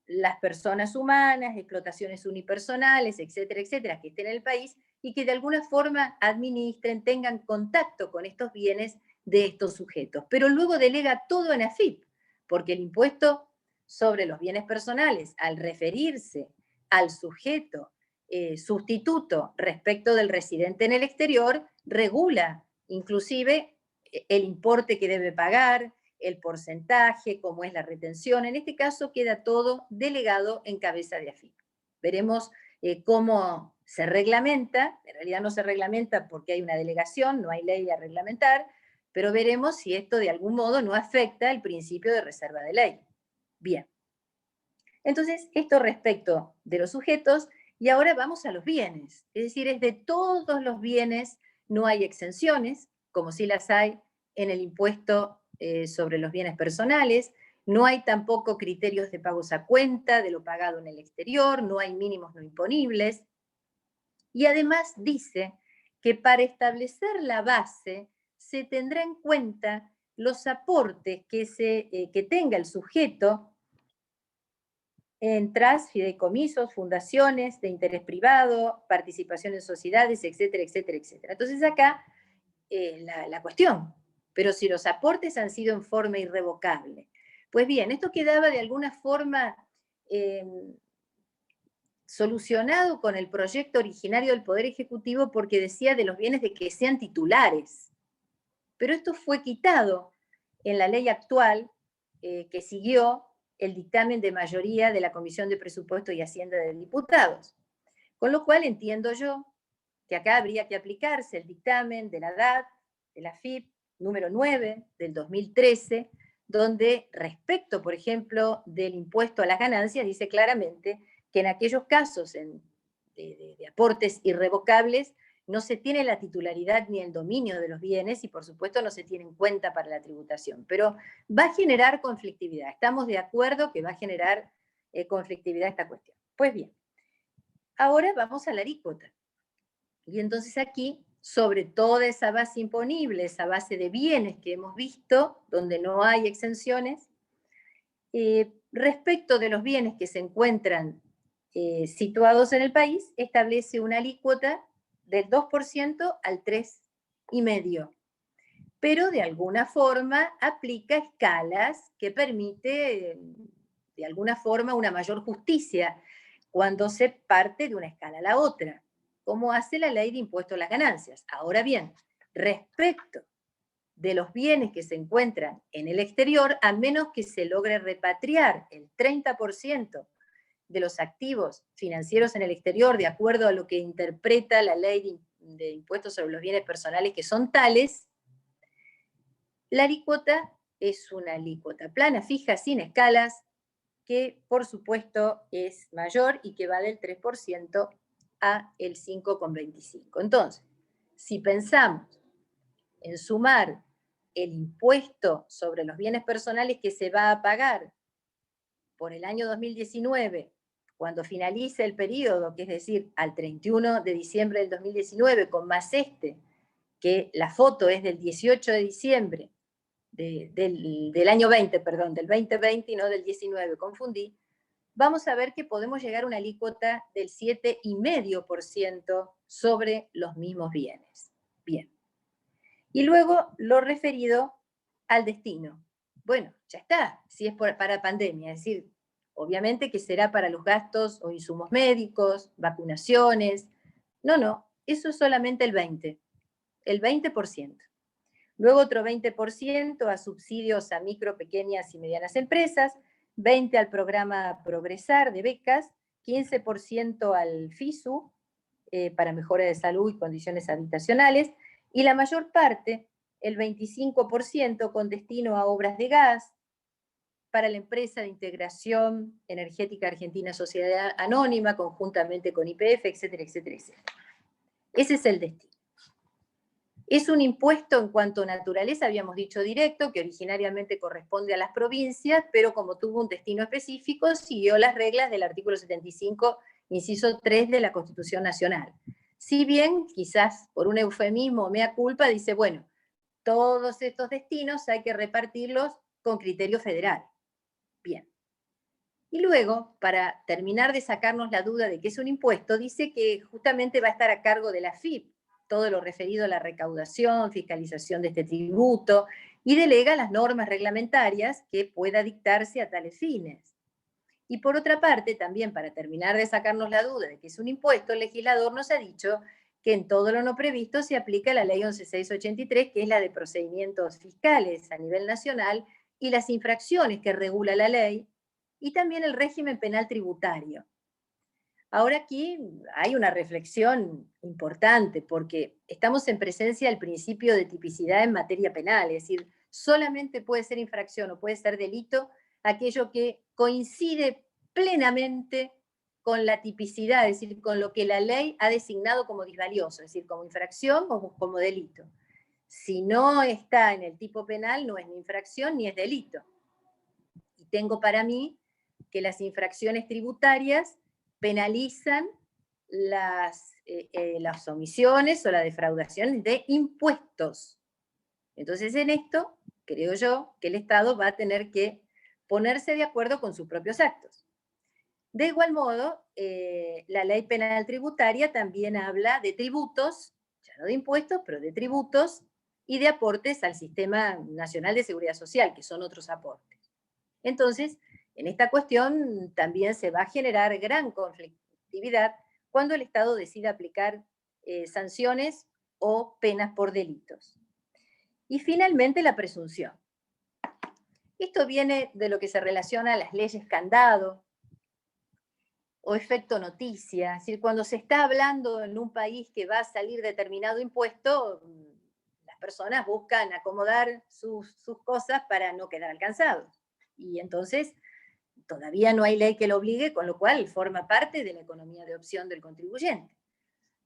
las personas humanas, explotaciones unipersonales, etcétera, etcétera, que estén en el país y que de alguna forma administren, tengan contacto con estos bienes de estos sujetos. Pero luego delega todo en AFIP, porque el impuesto sobre los bienes personales, al referirse al sujeto sustituto respecto del residente en el exterior, regula inclusive el importe que debe pagar, el porcentaje, cómo es la retención. En este caso queda todo delegado en cabeza de AFIP. Veremos cómo se reglamenta. En realidad no se reglamenta porque hay una delegación, no hay ley a reglamentar, pero veremos si esto de algún modo no afecta el principio de reserva de ley. Bien. Entonces, esto respecto de los sujetos, y ahora vamos a los bienes. Es decir, es de todos los bienes, no hay exenciones, como sí las hay en el impuesto sobre los bienes personales, no hay tampoco criterios de pagos a cuenta de lo pagado en el exterior, no hay mínimos no imponibles, y además dice que para establecer la base se tendrá en cuenta los aportes que tenga el sujeto en tras, fideicomisos, fundaciones de interés privado, participación en sociedades, etcétera, etcétera, etcétera. Entonces acá la cuestión, pero si los aportes han sido en forma irrevocable. Pues bien, esto quedaba de alguna forma solucionado con el proyecto originario del Poder Ejecutivo porque decía de los bienes de que sean titulares. Pero esto fue quitado en la ley actual que siguió el dictamen de mayoría de la Comisión de Presupuesto y Hacienda de Diputados. Con lo cual entiendo yo que acá habría que aplicarse el dictamen de la DAT, de la AFIP, número 9 del 2013, donde respecto, por ejemplo, del impuesto a las ganancias, dice claramente que en aquellos casos de aportes irrevocables no se tiene la titularidad ni el dominio de los bienes y por supuesto no se tiene en cuenta para la tributación, pero va a generar conflictividad. Estamos de acuerdo que va a generar conflictividad esta cuestión. Pues bien, ahora vamos a la alícuota. Y entonces aquí sobre toda esa base imponible, esa base de bienes que hemos visto, donde no hay exenciones, respecto de los bienes que se encuentran situados en el país, establece una alícuota del 2% al 3,5%. Pero de alguna forma aplica escalas que permite, de alguna forma, una mayor justicia cuando se parte de una escala a la otra, como hace la ley de impuesto a las ganancias. Ahora bien, respecto de los bienes que se encuentran en el exterior, a menos que se logre repatriar el 30% de los activos financieros en el exterior, de acuerdo a lo que interpreta la ley de impuestos sobre los bienes personales, que son tales, la alícuota es una alícuota plana, fija, sin escalas, que por supuesto es mayor y que va del 3% a el 5,25%. Entonces, si pensamos en sumar el impuesto sobre los bienes personales que se va a pagar por el año 2019, cuando finalice el periodo, que es decir, al 31 de diciembre del 2019, con más que la foto es del 18 de diciembre del año 20, perdón, del 2020 y no del 19, confundí, vamos a ver que podemos llegar a una alícuota del 7,5% sobre los mismos bienes. Bien. Y luego lo referido al destino. Bueno, ya está, si es para pandemia, es decir, obviamente que será para los gastos o insumos médicos, vacunaciones. No, eso es solamente el 20%. Luego otro 20% a subsidios a micro, pequeñas y medianas empresas, 20% al programa Progresar de becas, 15% al FISU para mejora de salud y condiciones habitacionales, y la mayor parte, el 25%, con destino a obras de gas, para la empresa de integración energética argentina Sociedad Anónima, conjuntamente con YPF, etcétera, etcétera, etcétera. Ese es el destino. Es un impuesto en cuanto a naturaleza, habíamos dicho directo, que originariamente corresponde a las provincias, pero como tuvo un destino específico, siguió las reglas del artículo 75, inciso 3 de la Constitución Nacional. Si bien, quizás por un eufemismo o mea culpa, dice, bueno, todos estos destinos hay que repartirlos con criterio federal. Bien. Y luego, para terminar de sacarnos la duda de que es un impuesto, dice que justamente va a estar a cargo de la AFIP, todo lo referido a la recaudación, fiscalización de este tributo, y delega las normas reglamentarias que pueda dictarse a tales fines. Y por otra parte, también para terminar de sacarnos la duda de que es un impuesto, el legislador nos ha dicho que en todo lo no previsto se aplica la ley 11.683, que es la de procedimientos fiscales a nivel nacional, y las infracciones que regula la ley, y también el régimen penal tributario. Ahora aquí hay una reflexión importante, porque estamos en presencia del principio de tipicidad en materia penal, es decir, solamente puede ser infracción o puede ser delito aquello que coincide plenamente con la tipicidad, es decir, con lo que la ley ha designado como disvalioso, es decir, como infracción o como delito. Si no está en el tipo penal, no es ni infracción ni es delito. Y tengo para mí que las infracciones tributarias penalizan las omisiones o la defraudación de impuestos. Entonces, en esto, creo yo, que el Estado va a tener que ponerse de acuerdo con sus propios actos. De igual modo, la ley penal tributaria también habla de tributos, ya no de impuestos, pero de tributos y de aportes al Sistema Nacional de Seguridad Social, que son otros aportes. Entonces, en esta cuestión también se va a generar gran conflictividad cuando el Estado decida aplicar sanciones o penas por delitos. Y finalmente la presunción. Esto viene de lo que se relaciona a las leyes candado o efecto noticia. Es decir, cuando se está hablando en un país que va a salir determinado impuesto, las personas buscan acomodar sus cosas para no quedar alcanzados. Y entonces todavía no hay ley que lo obligue, con lo cual forma parte de la economía de opción del contribuyente.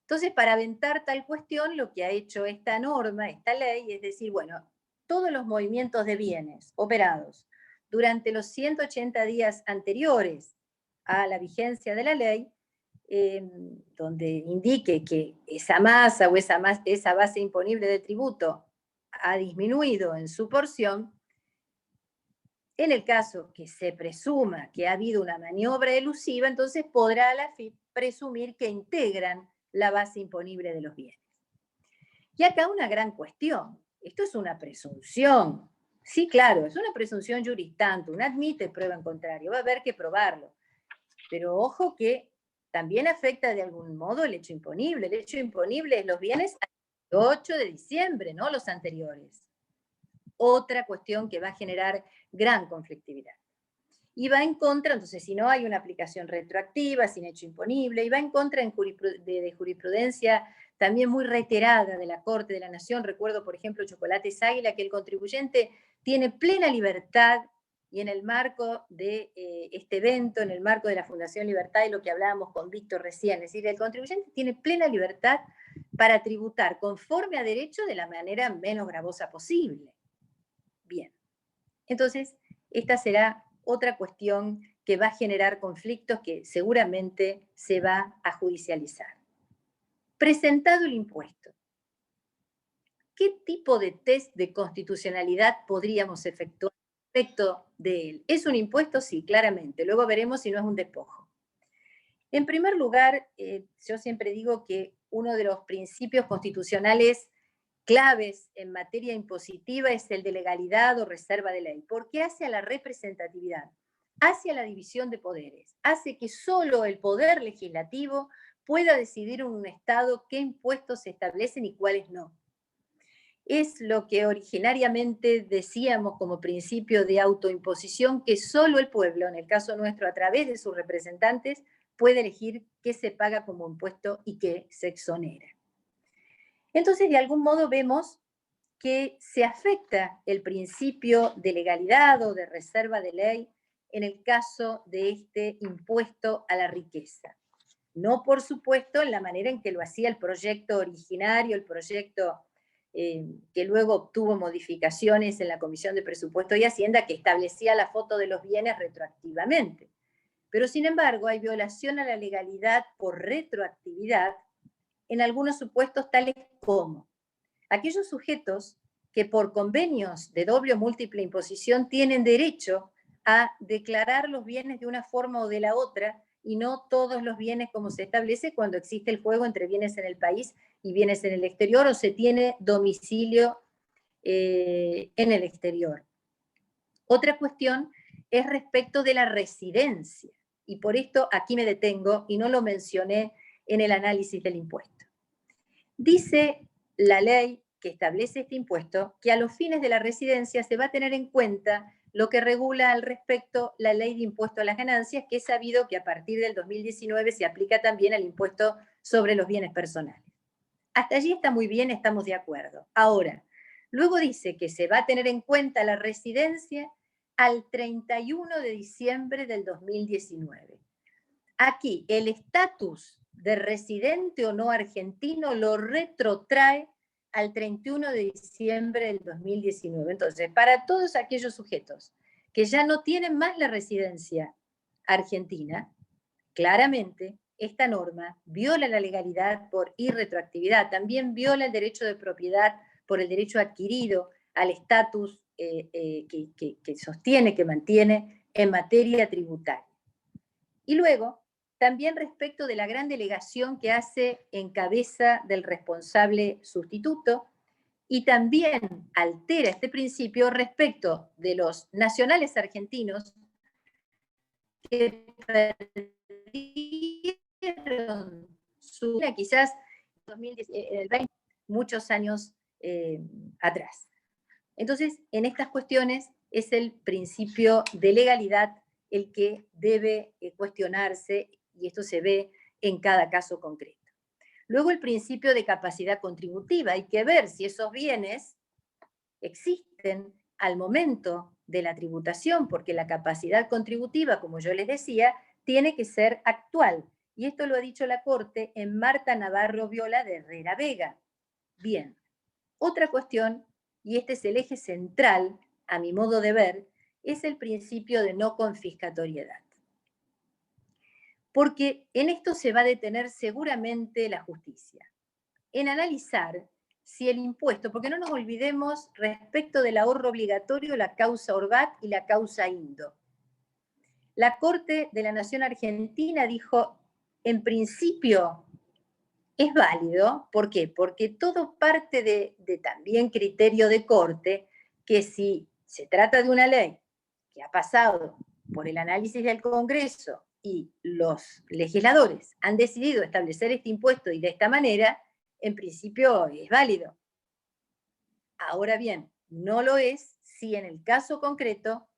Entonces, para aventar tal cuestión, lo que ha hecho esta norma, esta ley, es decir, bueno, todos los movimientos de bienes operados durante los 180 días anteriores a la vigencia de la ley donde indique que esa masa o esa base imponible de tributo ha disminuido en su porción, en el caso que se presuma que ha habido una maniobra elusiva, entonces podrá la AFIP presumir que integran la base imponible de los bienes. Y acá una gran cuestión. Esto es una presunción. Sí, claro, es una presunción juris tantum, no admite prueba en contrario, va a haber que probarlo. Pero ojo que también afecta de algún modo el hecho imponible. El hecho imponible es los bienes al 8 de diciembre, no los anteriores. Otra cuestión que va a generar gran conflictividad. Y va en contra, entonces, si no hay una aplicación retroactiva, sin hecho imponible, y va en contra de jurisprudencia también muy reiterada de la Corte de la Nación. Recuerdo, por ejemplo, Chocolates Águila, que el contribuyente tiene plena libertad, y en el marco de este evento, en el marco de la Fundación Libertad, y lo que hablábamos con Víctor recién, es decir, el contribuyente tiene plena libertad para tributar conforme a derecho de la manera menos gravosa posible. Bien, entonces, esta será otra cuestión que va a generar conflictos que seguramente se va a judicializar. Presentado el impuesto, ¿qué tipo de test de constitucionalidad podríamos efectuar respecto de él? ¿Es un impuesto? Sí, claramente. Luego veremos si no es un despojo. En primer lugar, yo siempre digo que uno de los principios constitucionales claves en materia impositiva es el de legalidad o reserva de ley, porque hace a la representatividad, hace a la división de poderes, hace que solo el poder legislativo pueda decidir en un Estado qué impuestos se establecen y cuáles no. Es lo que originariamente decíamos como principio de autoimposición, que solo el pueblo, en el caso nuestro, a través de sus representantes, puede elegir qué se paga como impuesto y qué se exonera. Entonces, de algún modo vemos que se afecta el principio de legalidad o de reserva de ley en el caso de este impuesto a la riqueza. No, por supuesto, en la manera en que lo hacía el proyecto originario, el proyecto que luego obtuvo modificaciones en la Comisión de Presupuesto y Hacienda, que establecía la foto de los bienes retroactivamente. Pero, sin embargo, hay violación a la legalidad por retroactividad en algunos supuestos tales como aquellos sujetos que por convenios de doble o múltiple imposición tienen derecho a declarar los bienes de una forma o de la otra, y no todos los bienes como se establece cuando existe el juego entre bienes en el país y bienes en el exterior, o se tiene domicilio en el exterior. Otra cuestión es respecto de la residencia, y por esto aquí me detengo y no lo mencioné en el análisis del impuesto. Dice la ley que establece este impuesto que a los fines de la residencia se va a tener en cuenta lo que regula al respecto la ley de impuesto a las ganancias, que es sabido que a partir del 2019 se aplica también al impuesto sobre los bienes personales. Hasta allí está muy bien, estamos de acuerdo. Ahora, luego dice que se va a tener en cuenta la residencia al 31 de diciembre del 2019. Aquí, el estatus de residente o no argentino lo retrotrae al 31 de diciembre del 2019. Entonces, para todos aquellos sujetos que ya no tienen más la residencia argentina, claramente esta norma viola la legalidad por irretroactividad, también viola el derecho de propiedad por el derecho adquirido al estatus que sostiene, que mantiene en materia tributaria. Y luego, también respecto de la gran delegación que hace en cabeza del responsable sustituto, y también altera este principio respecto de los nacionales argentinos que perdieron su vida quizás en el 20, muchos años atrás. Entonces, en estas cuestiones es el principio de legalidad el que debe cuestionarse, y esto se ve en cada caso concreto. Luego, el principio de capacidad contributiva. Hay que ver si esos bienes existen al momento de la tributación, porque la capacidad contributiva, como yo les decía, tiene que ser actual. Y esto lo ha dicho la Corte en Marta Navarro Viola de Herrera Vega. Bien, otra cuestión, y este es el eje central, a mi modo de ver, es el principio de no confiscatoriedad. porque en esto se va a detener seguramente la justicia, en analizar si el impuesto, porque no nos olvidemos respecto del ahorro obligatorio, la causa Orbat y la causa Indo. La Corte de la Nación Argentina dijo, en principio es válido, ¿por qué? Porque todo parte de también criterio de corte, que si se trata de una ley que ha pasado por el análisis del Congreso y los legisladores han decidido establecer este impuesto y de esta manera, en principio es válido. Ahora bien, no lo es si en el caso concreto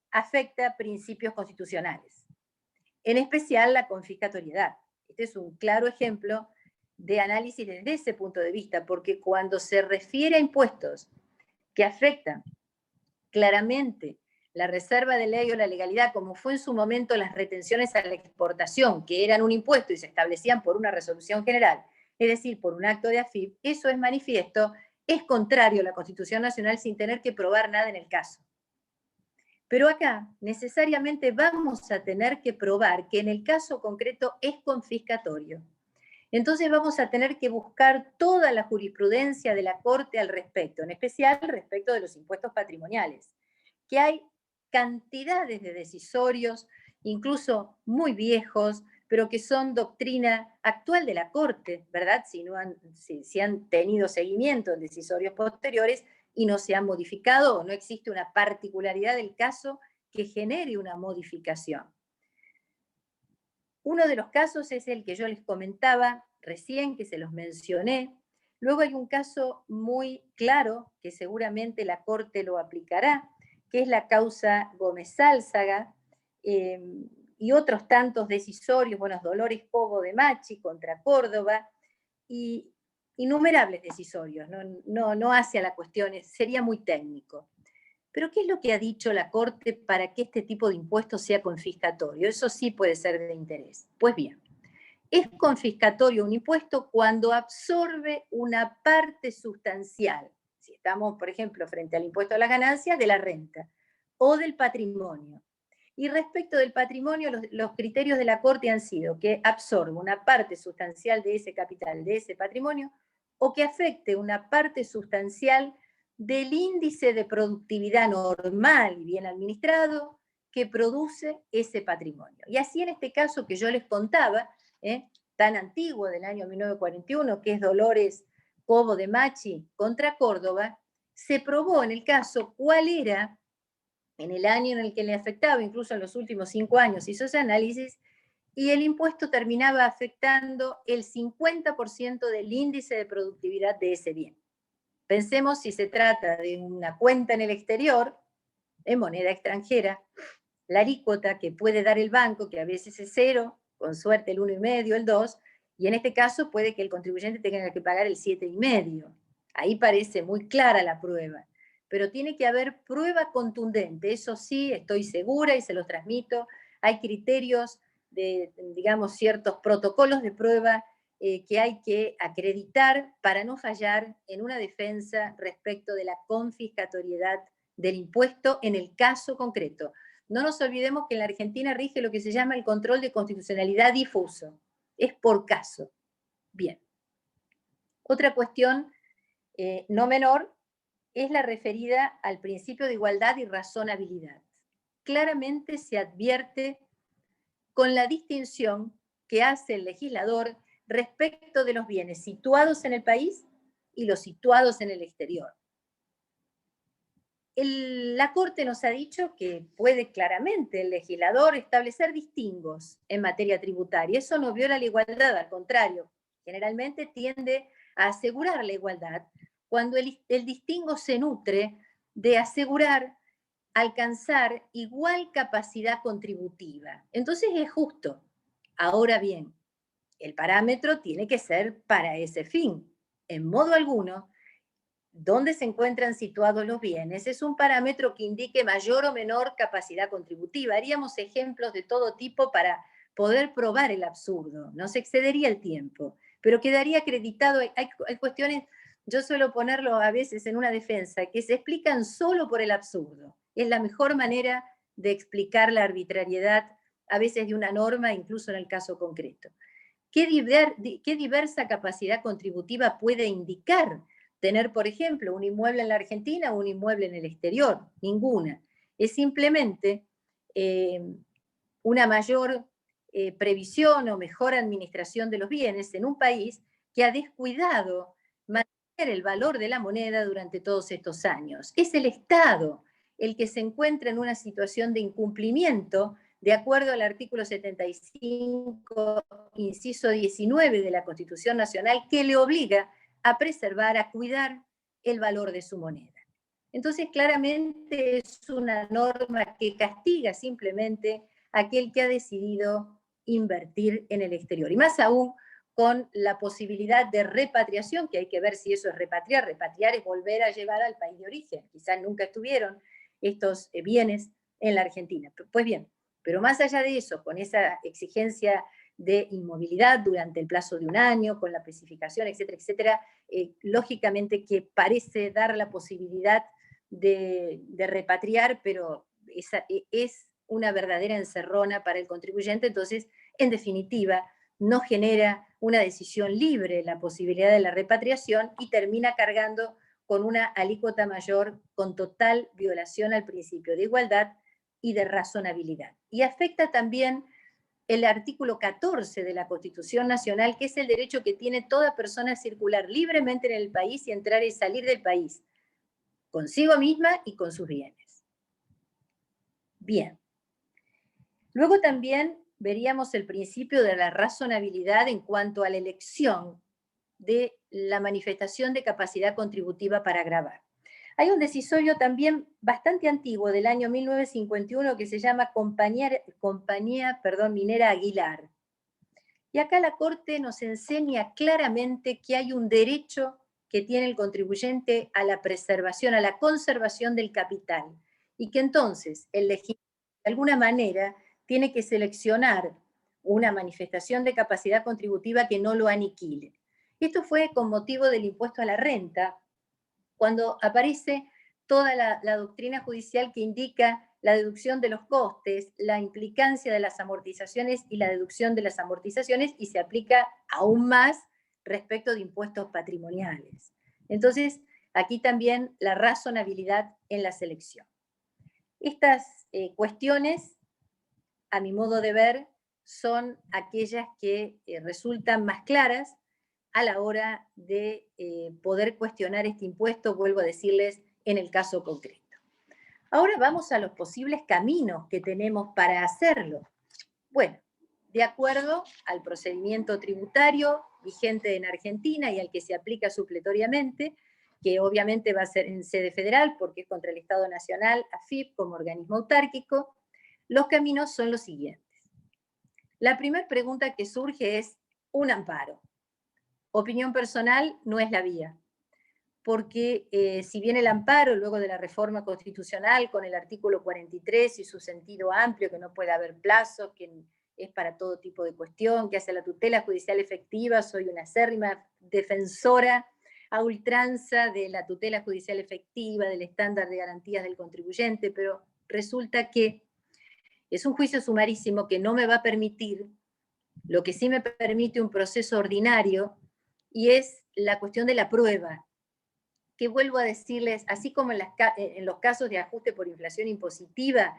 afecta principios constitucionales, en especial la confiscatoriedad. Este es un claro ejemplo de análisis desde ese punto de vista, porque cuando se refiere a impuestos que afectan claramente la reserva de ley o la legalidad, como fue en su momento las retenciones a la exportación, que eran un impuesto y se establecían por una resolución general, es decir, por un acto de AFIP, eso es manifiesto, es contrario a la Constitución Nacional sin tener que probar nada en el caso. Pero acá necesariamente vamos a tener que probar que en el caso concreto es confiscatorio. Entonces vamos a tener que buscar toda la jurisprudencia de la Corte al respecto, en especial respecto de los impuestos patrimoniales, que hay cantidades de decisorios, incluso muy viejos, pero que son doctrina actual de la Corte, ¿verdad? Si han tenido seguimiento en decisorios posteriores y no se han modificado o no existe una particularidad del caso que genere una modificación. Uno de los casos es el que yo les comentaba recién, que se los mencioné. Luego hay un caso muy claro, que seguramente la Corte lo aplicará, que es la causa Gómez-Álzaga, y otros tantos decisorios, bueno, Dolores Cobo de Machi contra Córdoba, y innumerables decisorios, no hacia la cuestión, sería muy técnico. Pero ¿qué es lo que ha dicho la Corte para que este tipo de impuesto sea confiscatorio? Eso sí puede ser de interés. Pues bien, es confiscatorio un impuesto cuando absorbe una parte sustancial. Si estamos, por ejemplo, frente al impuesto a las ganancias, de la renta o del patrimonio. Y respecto del patrimonio, los criterios de la Corte han sido que absorba una parte sustancial de ese capital, de ese patrimonio, o que afecte una parte sustancial del índice de productividad normal y bien administrado que produce ese patrimonio. Y así en este caso que yo les contaba, tan antiguo del año 1941, que es Dolores Cobo de Machi contra Córdoba, se probó en el caso cuál era, en el año en el que le afectaba, incluso en los últimos 5 años hizo ese análisis, y el impuesto terminaba afectando el 50% del índice de productividad de ese bien. Pensemos si se trata de una cuenta en el exterior, en moneda extranjera, la alícuota que puede dar el banco, que a veces es 0, con suerte el 1,5, el 2, y en este caso puede que el contribuyente tenga que pagar el 7,5. Ahí parece muy clara la prueba, pero tiene que haber prueba contundente, eso sí, estoy segura y se los transmito, hay criterios de, digamos, ciertos protocolos de prueba que hay que acreditar para no fallar en una defensa respecto de la confiscatoriedad del impuesto en el caso concreto. No nos olvidemos que en la Argentina rige lo que se llama el control de constitucionalidad difuso. Es por caso. Bien. Otra cuestión no menor es la referida al principio de igualdad y razonabilidad. Claramente se advierte con la distinción que hace el legislador respecto de los bienes situados en el país y los situados en el exterior. La Corte nos ha dicho que puede claramente el legislador establecer distingos en materia tributaria. Eso no viola la igualdad, al contrario, generalmente tiende a asegurar la igualdad cuando el distingo se nutre de asegurar alcanzar igual capacidad contributiva. Entonces es justo. Ahora bien, el parámetro tiene que ser para ese fin. En modo alguno, dónde se encuentran situados los bienes es un parámetro que indique mayor o menor capacidad contributiva. Haríamos ejemplos de todo tipo para poder probar el absurdo. No se excedería el tiempo, pero quedaría acreditado. Hay cuestiones, yo suelo ponerlo a veces en una defensa, que se explican solo por el absurdo. Es la mejor manera de explicar la arbitrariedad a veces de una norma, incluso en el caso concreto. ¿Qué diversa capacidad contributiva puede indicar tener, por ejemplo, un inmueble en la Argentina o un inmueble en el exterior? Ninguna. Es simplemente una mayor previsión o mejor administración de los bienes en un país que ha descuidado mantener el valor de la moneda durante todos estos años. Es el Estado el que se encuentra en una situación de incumplimiento de acuerdo al artículo 75, inciso 19 de la Constitución Nacional, que le obliga a preservar, a cuidar el valor de su moneda. Entonces, claramente es una norma que castiga simplemente a aquel que ha decidido invertir en el exterior. Y más aún con la posibilidad de repatriación, que hay que ver si eso es repatriar. Repatriar es volver a llevar al país de origen. Quizás nunca estuvieron estos bienes en la Argentina. Pues bien, pero más allá de eso, con esa exigencia de inmovilidad durante el plazo de un año, con la especificación, etcétera, etcétera, lógicamente que parece dar la posibilidad de repatriar, pero esa es una verdadera encerrona para el contribuyente. Entonces, en definitiva, no genera una decisión libre la posibilidad de la repatriación y termina cargando con una alícuota mayor con total violación al principio de igualdad y de razonabilidad. Y afecta también el artículo 14 de la Constitución Nacional, que es el derecho que tiene toda persona a circular libremente en el país y entrar y salir del país, consigo misma y con sus bienes. Bien. Luego también veríamos el principio de la razonabilidad en cuanto a la elección de la manifestación de capacidad contributiva para gravar. Hay un decisorio también bastante antiguo del año 1951 que se llama Compañía Minera Aguilar. Y acá la Corte nos enseña claramente que hay un derecho que tiene el contribuyente a la preservación, a la conservación del capital, y que entonces el legislador de alguna manera tiene que seleccionar una manifestación de capacidad contributiva que no lo aniquile. Esto fue con motivo del impuesto a la renta, cuando aparece toda la doctrina judicial que indica la deducción de los costes, la implicancia de las amortizaciones y la deducción de las amortizaciones, y se aplica aún más respecto de impuestos patrimoniales. Entonces, aquí también la razonabilidad en la selección. Estas cuestiones, a mi modo de ver, son aquellas que resultan más claras a la hora de poder cuestionar este impuesto, vuelvo a decirles, en el caso concreto. Ahora vamos a los posibles caminos que tenemos para hacerlo. Bueno, de acuerdo al procedimiento tributario vigente en Argentina y al que se aplica supletoriamente, que obviamente va a ser en sede federal porque es contra el Estado Nacional, AFIP, como organismo autárquico, los caminos son los siguientes. La primera pregunta que surge es un amparo. Opinión personal, no es la vía, porque si bien el amparo, luego de la reforma constitucional, con el artículo 43 y su sentido amplio, que no puede haber plazos, que es para todo tipo de cuestión, que hace la tutela judicial efectiva, soy una acérrima defensora a ultranza de la tutela judicial efectiva, del estándar de garantías del contribuyente, pero resulta que es un juicio sumarísimo que no me va a permitir lo que sí me permite un proceso ordinario, y es la cuestión de la prueba, que vuelvo a decirles, así como en los casos de ajuste por inflación impositiva,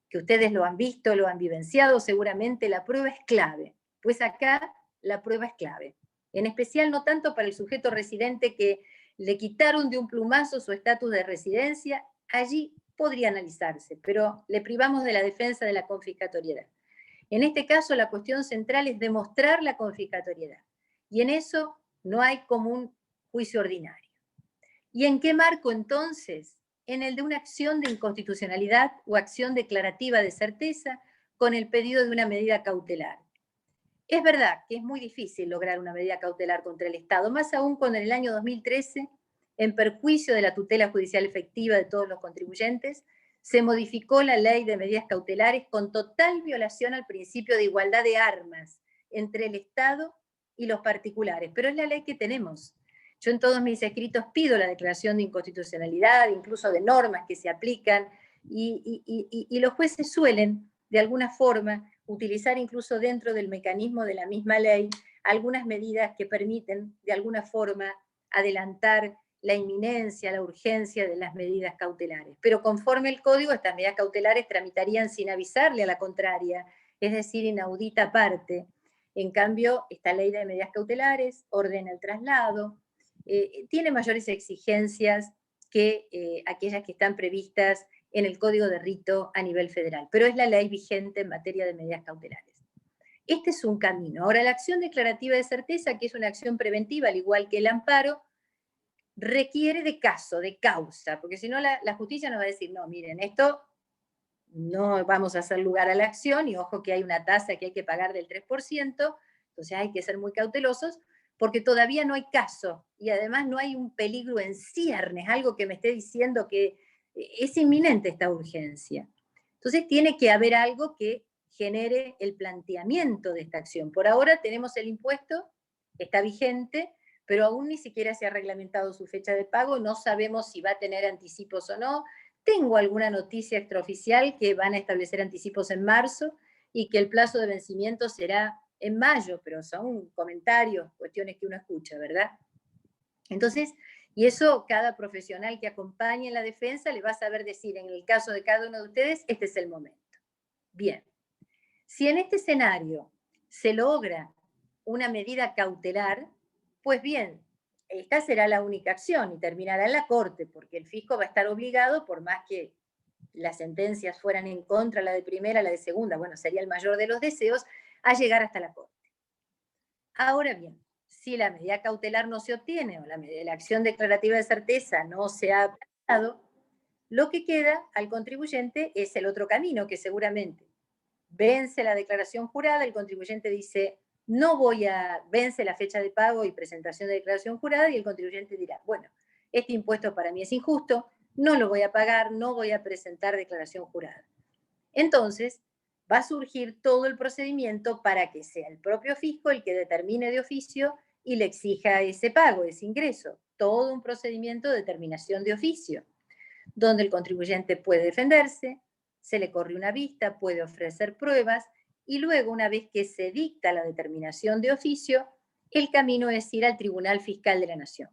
que ustedes lo han visto, lo han vivenciado, seguramente la prueba es clave. Pues acá la prueba es clave. En especial no tanto para el sujeto residente que le quitaron de un plumazo su estatus de residencia, allí podría analizarse, pero le privamos de la defensa de la confiscatoriedad. En este caso, la cuestión central es demostrar la confiscatoriedad. Y en eso no hay como un juicio ordinario. ¿Y en qué marco entonces? En el de una acción de inconstitucionalidad o acción declarativa de certeza con el pedido de una medida cautelar. Es verdad que es muy difícil lograr una medida cautelar contra el Estado, más aún cuando en el año 2013, en perjuicio de la tutela judicial efectiva de todos los contribuyentes, se modificó la ley de medidas cautelares con total violación al principio de igualdad de armas entre el Estado y los particulares. Pero es la ley que tenemos. Yo en todos mis escritos pido la declaración de inconstitucionalidad, incluso de normas que se aplican, y los jueces suelen, de alguna forma, utilizar incluso dentro del mecanismo de la misma ley algunas medidas que permiten de alguna forma adelantar la inminencia, la urgencia de las medidas cautelares. Pero conforme el código, estas medidas cautelares tramitarían sin avisarle a la contraria, es decir, inaudita aparte. En cambio, esta ley de medidas cautelares ordena el traslado, tiene mayores exigencias que aquellas que están previstas en el Código de Rito a nivel federal, pero es la ley vigente en materia de medidas cautelares. Este es un camino. Ahora, la acción declarativa de certeza, que es una acción preventiva, al igual que el amparo, requiere de caso, de causa, porque si no la justicia nos va a decir, no, miren, esto no vamos a hacer lugar a la acción, y ojo que hay una tasa que hay que pagar del 3%, entonces hay que ser muy cautelosos, porque todavía no hay caso, y además no hay un peligro en ciernes, algo que me esté diciendo que es inminente esta urgencia. Entonces tiene que haber algo que genere el planteamiento de esta acción. Por ahora tenemos el impuesto, está vigente, pero aún ni siquiera se ha reglamentado su fecha de pago, no sabemos si va a tener anticipos o no. Tengo alguna noticia extraoficial que van a establecer anticipos en marzo y que el plazo de vencimiento será en mayo, pero son comentarios, cuestiones que uno escucha, ¿verdad? Entonces, y eso cada profesional que acompañe en la defensa le va a saber decir, en el caso de cada uno de ustedes, este es el momento. Bien, si en este escenario se logra una medida cautelar, pues bien, esta será la única acción y terminará en la Corte, porque el fisco va a estar obligado, por más que las sentencias fueran en contra, la de primera, la de segunda, bueno, sería el mayor de los deseos, a llegar hasta la Corte. Ahora bien, si la medida cautelar no se obtiene o la acción declarativa de certeza no se ha aplicado, lo que queda al contribuyente es el otro camino, que seguramente vence la declaración jurada, el contribuyente dice, no voy a, vence la fecha de pago y presentación de declaración jurada, y el contribuyente dirá, bueno, este impuesto para mí es injusto, no lo voy a pagar, no voy a presentar declaración jurada. Entonces, va a surgir todo el procedimiento para que sea el propio fisco el que determine de oficio y le exija ese pago, ese ingreso. Todo un procedimiento de determinación de oficio, donde el contribuyente puede defenderse, se le corre una vista, puede ofrecer pruebas, y luego, una vez que se dicta la determinación de oficio, el camino es ir al Tribunal Fiscal de la Nación.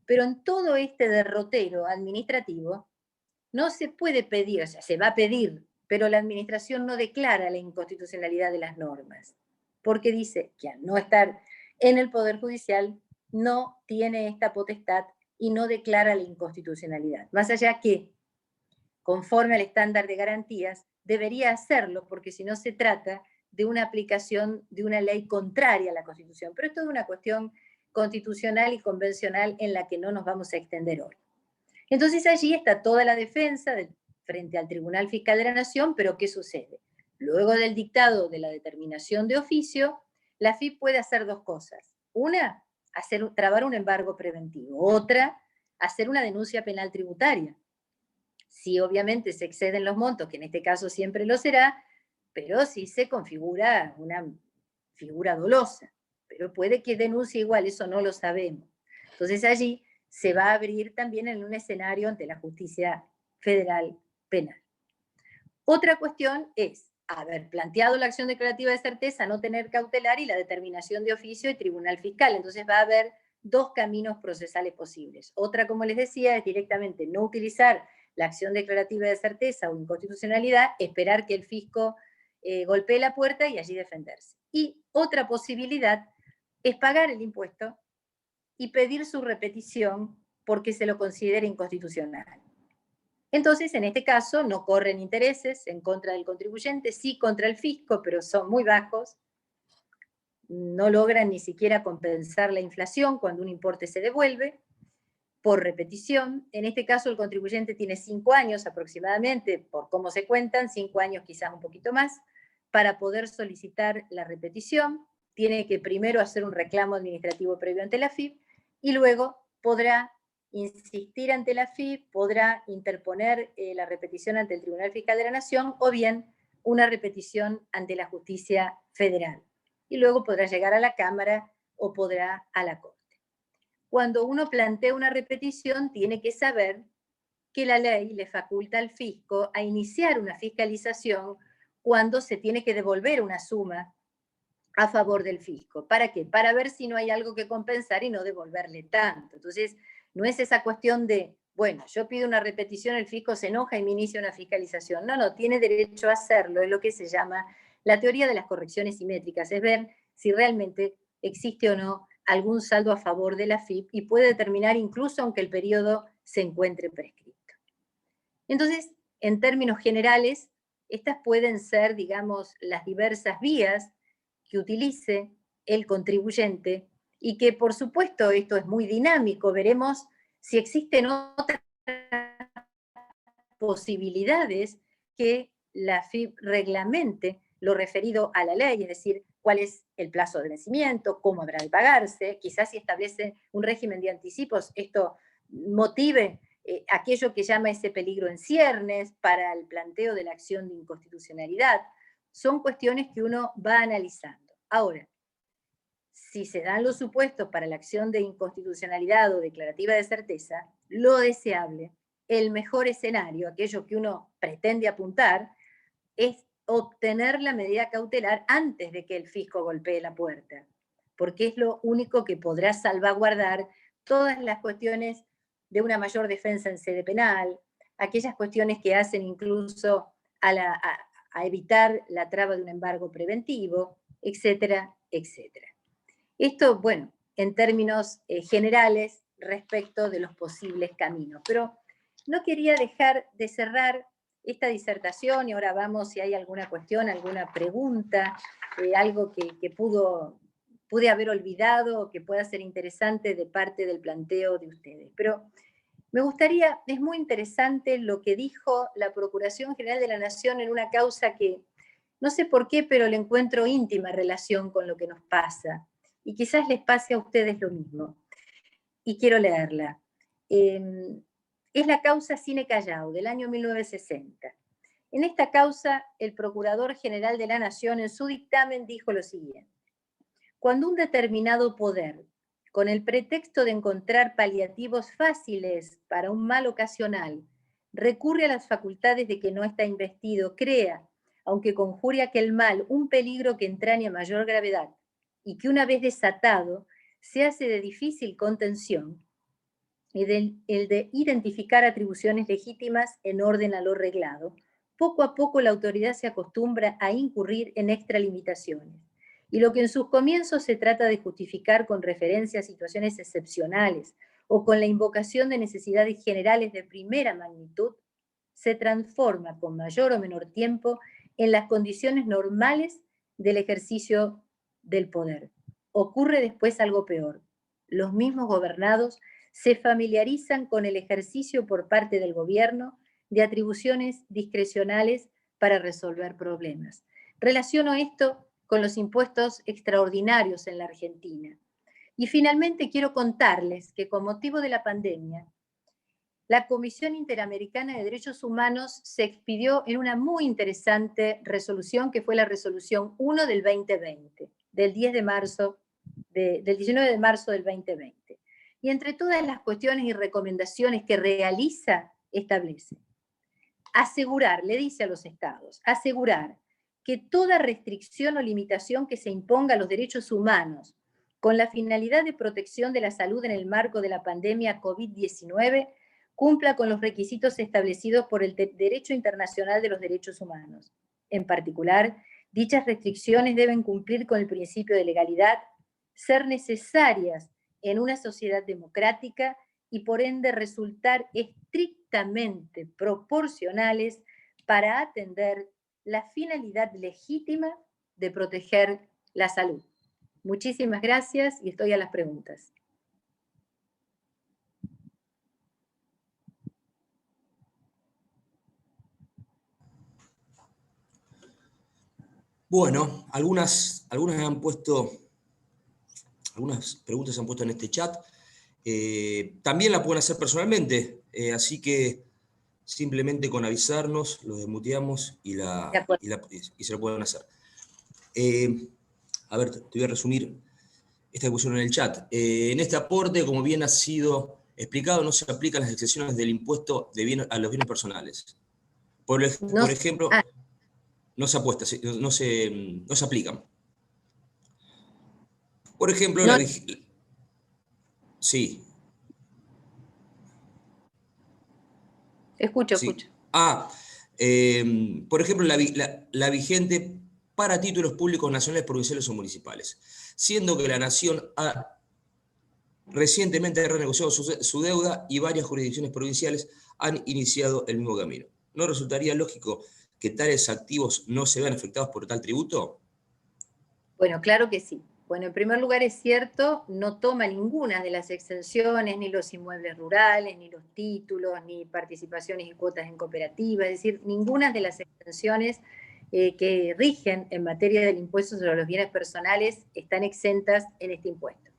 Pero en todo este derrotero administrativo, no se puede pedir, o sea, se va a pedir, pero la administración no declara la inconstitucionalidad de las normas, porque dice que al no estar en el Poder Judicial no tiene esta potestad y no declara la inconstitucionalidad. Más allá que, conforme al estándar de garantías, debería hacerlo, porque si no se trata de una aplicación de una ley contraria a la Constitución. Pero esto es una cuestión constitucional y convencional en la que no nos vamos a extender hoy. Entonces allí está toda la defensa frente al Tribunal Fiscal de la Nación, pero ¿qué sucede? Luego del dictado de la determinación de oficio, la FIP puede hacer dos cosas. Una, trabar un embargo preventivo. Otra, hacer una denuncia penal tributaria. Si obviamente se exceden los montos, que en este caso siempre lo será, pero si se configura una figura dolosa. Pero puede que denuncie igual, eso no lo sabemos. Entonces allí se va a abrir también en un escenario ante la justicia federal penal. Otra cuestión es haber planteado la acción declarativa de certeza, no tener cautelar y la determinación de oficio y tribunal fiscal. Entonces va a haber dos caminos procesales posibles. Otra, como les decía, es directamente no utilizar la acción declarativa de certeza o inconstitucionalidad, esperar que el fisco golpee la puerta y allí defenderse. Y otra posibilidad es pagar el impuesto y pedir su repetición porque se lo considera inconstitucional. Entonces, en este caso, no corren intereses en contra del contribuyente, sí contra el fisco, pero son muy bajos, no logran ni siquiera compensar la inflación cuando un importe se devuelve por repetición. En este caso, el contribuyente tiene 5 años aproximadamente, por cómo se cuentan, 5 años quizás un poquito más, para poder solicitar la repetición. Tiene que primero hacer un reclamo administrativo previo ante la FIP y luego podrá insistir ante la FIP, podrá interponer la repetición ante el Tribunal Fiscal de la Nación o bien una repetición ante la Justicia Federal. Y luego podrá llegar a la Cámara o podrá a la Corte. Cuando uno plantea una repetición, tiene que saber que la ley le faculta al fisco a iniciar una fiscalización cuando se tiene que devolver una suma a favor del fisco. ¿Para qué? Para ver si no hay algo que compensar y no devolverle tanto. Entonces, no es esa cuestión de, bueno, yo pido una repetición, el fisco se enoja y me inicia una fiscalización. No, tiene derecho a hacerlo, es lo que se llama la teoría de las correcciones simétricas, es ver si realmente existe o no algún saldo a favor de la AFIP y puede determinar incluso aunque el periodo se encuentre prescrito. Entonces, en términos generales, estas pueden ser, digamos, las diversas vías que utilice el contribuyente y que, por supuesto, esto es muy dinámico. Veremos si existen otras posibilidades que la AFIP reglamente lo referido a la ley, es decir, cuál es el plazo de vencimiento, cómo habrá de pagarse, quizás si establece un régimen de anticipos, esto motive aquello que llama ese peligro en ciernes para el planteo de la acción de inconstitucionalidad. Son cuestiones que uno va analizando. Ahora, si se dan los supuestos para la acción de inconstitucionalidad o declarativa de certeza, lo deseable, el mejor escenario, aquello que uno pretende apuntar, es obtener la medida cautelar antes de que el fisco golpee la puerta, porque es lo único que podrá salvaguardar todas las cuestiones de una mayor defensa en sede penal, aquellas cuestiones que hacen incluso a evitar la traba de un embargo preventivo, etcétera, etcétera. Esto, bueno, en términos generales respecto de los posibles caminos, pero no quería dejar de cerrar esta disertación y ahora vamos si hay alguna cuestión, alguna pregunta, algo que pude haber olvidado o que pueda ser interesante de parte del planteo de ustedes. Pero me gustaría, es muy interesante lo que dijo la Procuración General de la Nación en una causa que no sé por qué, pero le encuentro íntima relación con lo que nos pasa. Y quizás les pase a ustedes lo mismo. Y quiero leerla. Es la causa Cine Callao, del año 1960. En esta causa, el Procurador General de la Nación en su dictamen dijo lo siguiente. Cuando un determinado poder, con el pretexto de encontrar paliativos fáciles para un mal ocasional, recurre a las facultades de que no está investido, crea, aunque conjure aquel mal, un peligro que entraña mayor gravedad y que una vez desatado se hace de difícil contención, el de identificar atribuciones legítimas en orden a lo reglado, poco a poco la autoridad se acostumbra a incurrir en extralimitaciones. Y lo que en sus comienzos se trata de justificar con referencia a situaciones excepcionales o con la invocación de necesidades generales de primera magnitud, se transforma con mayor o menor tiempo en las condiciones normales del ejercicio del poder. Ocurre después algo peor. Los mismos gobernados se familiarizan con el ejercicio por parte del gobierno de atribuciones discrecionales para resolver problemas. Relaciono esto con los impuestos extraordinarios en la Argentina. Y finalmente quiero contarles que con motivo de la pandemia, la Comisión Interamericana de Derechos Humanos se expidió en una muy interesante resolución que fue la resolución 1 del 2020, del 19 de marzo del 2020. Y entre todas las cuestiones y recomendaciones que realiza, establece asegurar, le dice a los estados, asegurar que toda restricción o limitación que se imponga a los derechos humanos con la finalidad de protección de la salud en el marco de la pandemia COVID-19 cumpla con los requisitos establecidos por el Derecho Internacional de los Derechos Humanos. En particular, dichas restricciones deben cumplir con el principio de legalidad, ser necesarias en una sociedad democrática y por ende resultar estrictamente proporcionales para atender la finalidad legítima de proteger la salud. Muchísimas gracias y estoy a las preguntas. Bueno, algunas preguntas se han puesto en este chat. También la pueden hacer personalmente, así que simplemente con avisarnos, los desmuteamos y se lo pueden hacer. A ver, te voy a resumir esta que pusieron en el chat. En este aporte, como bien ha sido explicado, no se aplican las excepciones del impuesto a los bienes personales. Por ejemplo, no se apuesta, no se aplican. Por ejemplo, No. Sí. Escucho, Sí. escucho. Por ejemplo, la vigente para títulos públicos nacionales, provinciales o municipales. Siendo que la Nación ha recientemente renegociado su deuda y varias jurisdicciones provinciales han iniciado el mismo camino. ¿No resultaría lógico que tales activos no se vean afectados por tal tributo? Bueno, claro que sí. Bueno, en primer lugar es cierto, no toma ninguna de las exenciones, ni los inmuebles rurales, ni los títulos, ni participaciones y cuotas en cooperativa, es decir, ninguna de las exenciones que rigen en materia del impuesto sobre los bienes personales están exentas en este impuesto.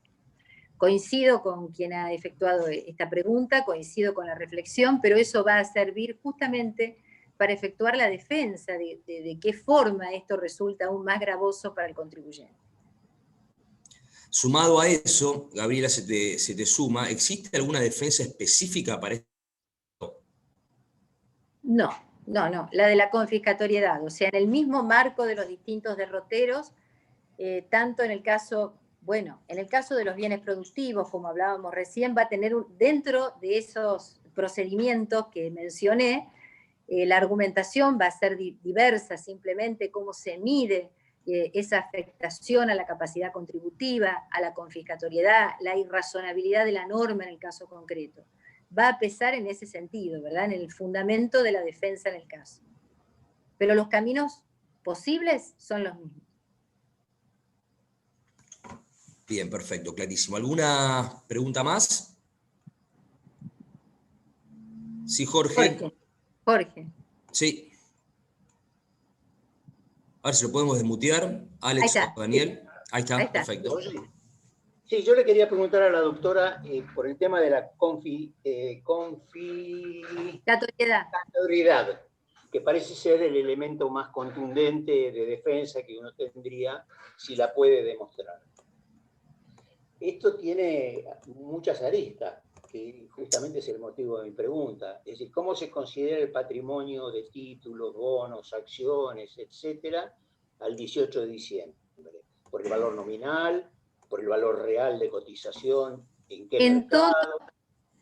Coincido con quien ha efectuado esta pregunta, coincido con la reflexión, pero eso va a servir justamente para efectuar la defensa de qué forma esto resulta aún más gravoso para el contribuyente. Sumado a eso, Gabriela, se te suma, ¿existe alguna defensa específica para esto? No, la de la confiscatoriedad, o sea, en el mismo marco de los distintos derroteros, tanto en el caso, bueno, en el caso de los bienes productivos, como hablábamos recién, va a tener dentro de esos procedimientos que mencioné, la argumentación va a ser diversa, simplemente cómo se mide esa afectación a la capacidad contributiva, a la confiscatoriedad, la irrazonabilidad de la norma en el caso concreto. Va a pesar en ese sentido, ¿verdad? En el fundamento de la defensa en el caso. Pero los caminos posibles son los mismos. Bien, perfecto, clarísimo. ¿Alguna pregunta más? Sí, Jorge. Jorge. Sí. A ver si lo podemos desmutear. Alex o Daniel. Ahí está, perfecto. Sí, yo le quería preguntar a la doctora por el tema de la confiscatoriedad, que parece ser el elemento más contundente de defensa que uno tendría si la puede demostrar. Esto tiene muchas aristas, que justamente es el motivo de mi pregunta. Es decir, ¿cómo se considera el patrimonio de títulos, bonos, acciones, etcétera, al 18 de diciembre? ¿Por el valor nominal? ¿Por el valor real de cotización? ¿En qué mercado?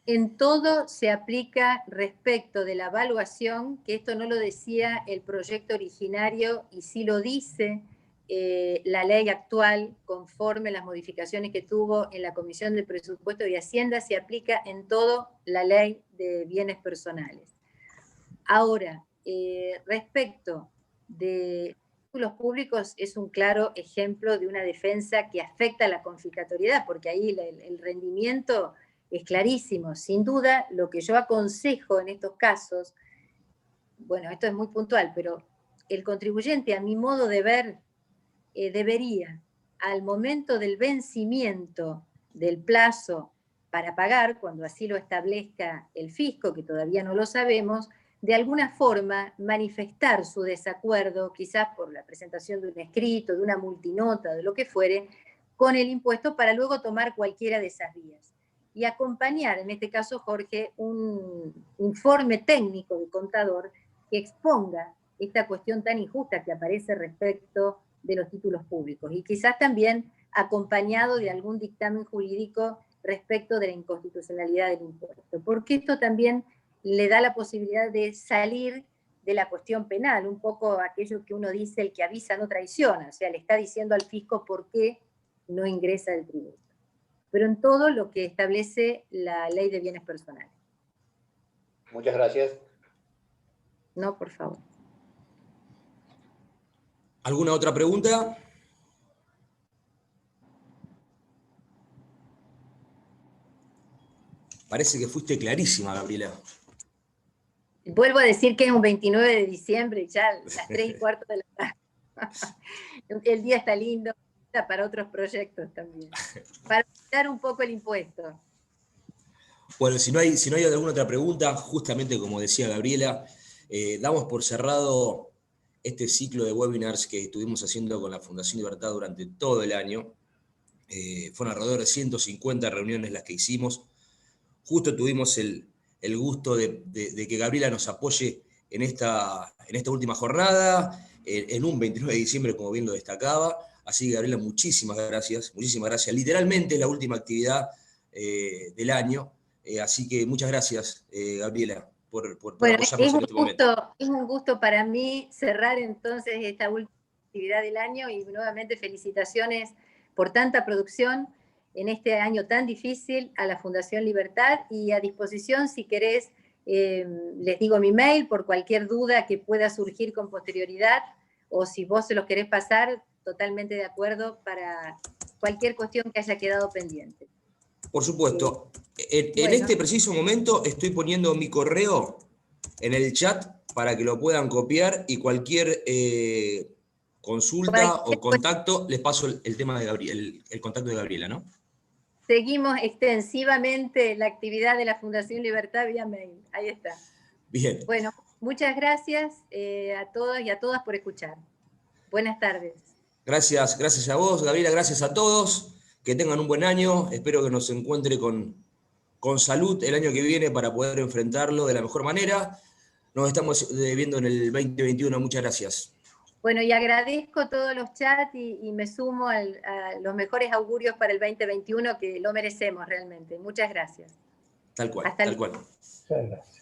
En todo se aplica respecto de la evaluación, que esto no lo decía el proyecto originario y sí lo dice la ley actual, conforme las modificaciones que tuvo en la Comisión de Presupuesto y Hacienda, se aplica en todo la ley de bienes personales. Ahora, respecto de títulos públicos, es un claro ejemplo de una defensa que afecta a la confiscatoriedad, porque ahí el rendimiento es clarísimo. Sin duda, lo que yo aconsejo en estos casos, bueno, esto es muy puntual, pero el contribuyente, a mi modo de ver, debería, al momento del vencimiento del plazo para pagar, cuando así lo establezca el fisco, que todavía no lo sabemos, de alguna forma manifestar su desacuerdo, quizás por la presentación de un escrito, de una multinota, de lo que fuere, con el impuesto para luego tomar cualquiera de esas vías. Y acompañar, en este caso, Jorge, un informe técnico de contador que exponga esta cuestión tan injusta que aparece respecto de los títulos públicos y quizás también acompañado de algún dictamen jurídico respecto de la inconstitucionalidad del impuesto, porque esto también le da la posibilidad de salir de la cuestión penal, un poco aquello que uno dice, el que avisa no traiciona, o sea, le está diciendo al fisco por qué no ingresa el tributo. Pero en todo lo que establece la ley de bienes personales. Muchas gracias. No, por favor. ¿Alguna otra pregunta? Parece que fuiste clarísima, Gabriela. Vuelvo a decir que es un 29 de diciembre, ya las 3:15 de la tarde. El día está lindo, está para otros proyectos también. Para quitar un poco el impuesto. Bueno, si no hay alguna otra pregunta, justamente como decía Gabriela, damos por cerrado este ciclo de webinars que estuvimos haciendo con la Fundación Libertad durante todo el año. Fueron alrededor de 150 reuniones las que hicimos. Justo tuvimos el gusto de que Gabriela nos apoye en esta última jornada. en un 29 de diciembre, como bien lo destacaba. Así que, Gabriela, muchísimas gracias, muchísimas gracias. Literalmente es la última actividad del año, así que muchas gracias, Gabriela, por Bueno, apoyarnos en este momento. Es un gusto para mí cerrar entonces esta última actividad del año y nuevamente felicitaciones por tanta producción en este año tan difícil a la Fundación Libertad y a disposición si querés, les digo mi mail por cualquier duda que pueda surgir con posterioridad o si vos se los querés pasar, totalmente de acuerdo para cualquier cuestión que haya quedado pendiente. Por supuesto. En Bueno. este preciso momento estoy poniendo mi correo en el chat para que lo puedan copiar y cualquier consulta o contacto, les paso el tema de Gabriela, el contacto de Gabriela, ¿no? Seguimos extensivamente la actividad de la Fundación Libertad vía mail. Ahí está. Bien. Bueno, muchas gracias a todos y a todas por escuchar. Buenas tardes. Gracias, gracias a vos, Gabriela, gracias a todos. Que tengan un buen año. Espero que nos encuentre con salud el año que viene para poder enfrentarlo de la mejor manera. Nos estamos viendo en el 2021. Muchas gracias. Bueno, y agradezco todos los chats y me sumo a los mejores augurios para el 2021, que lo merecemos realmente. Muchas gracias. Tal cual, Hasta tal cual. Muchas gracias.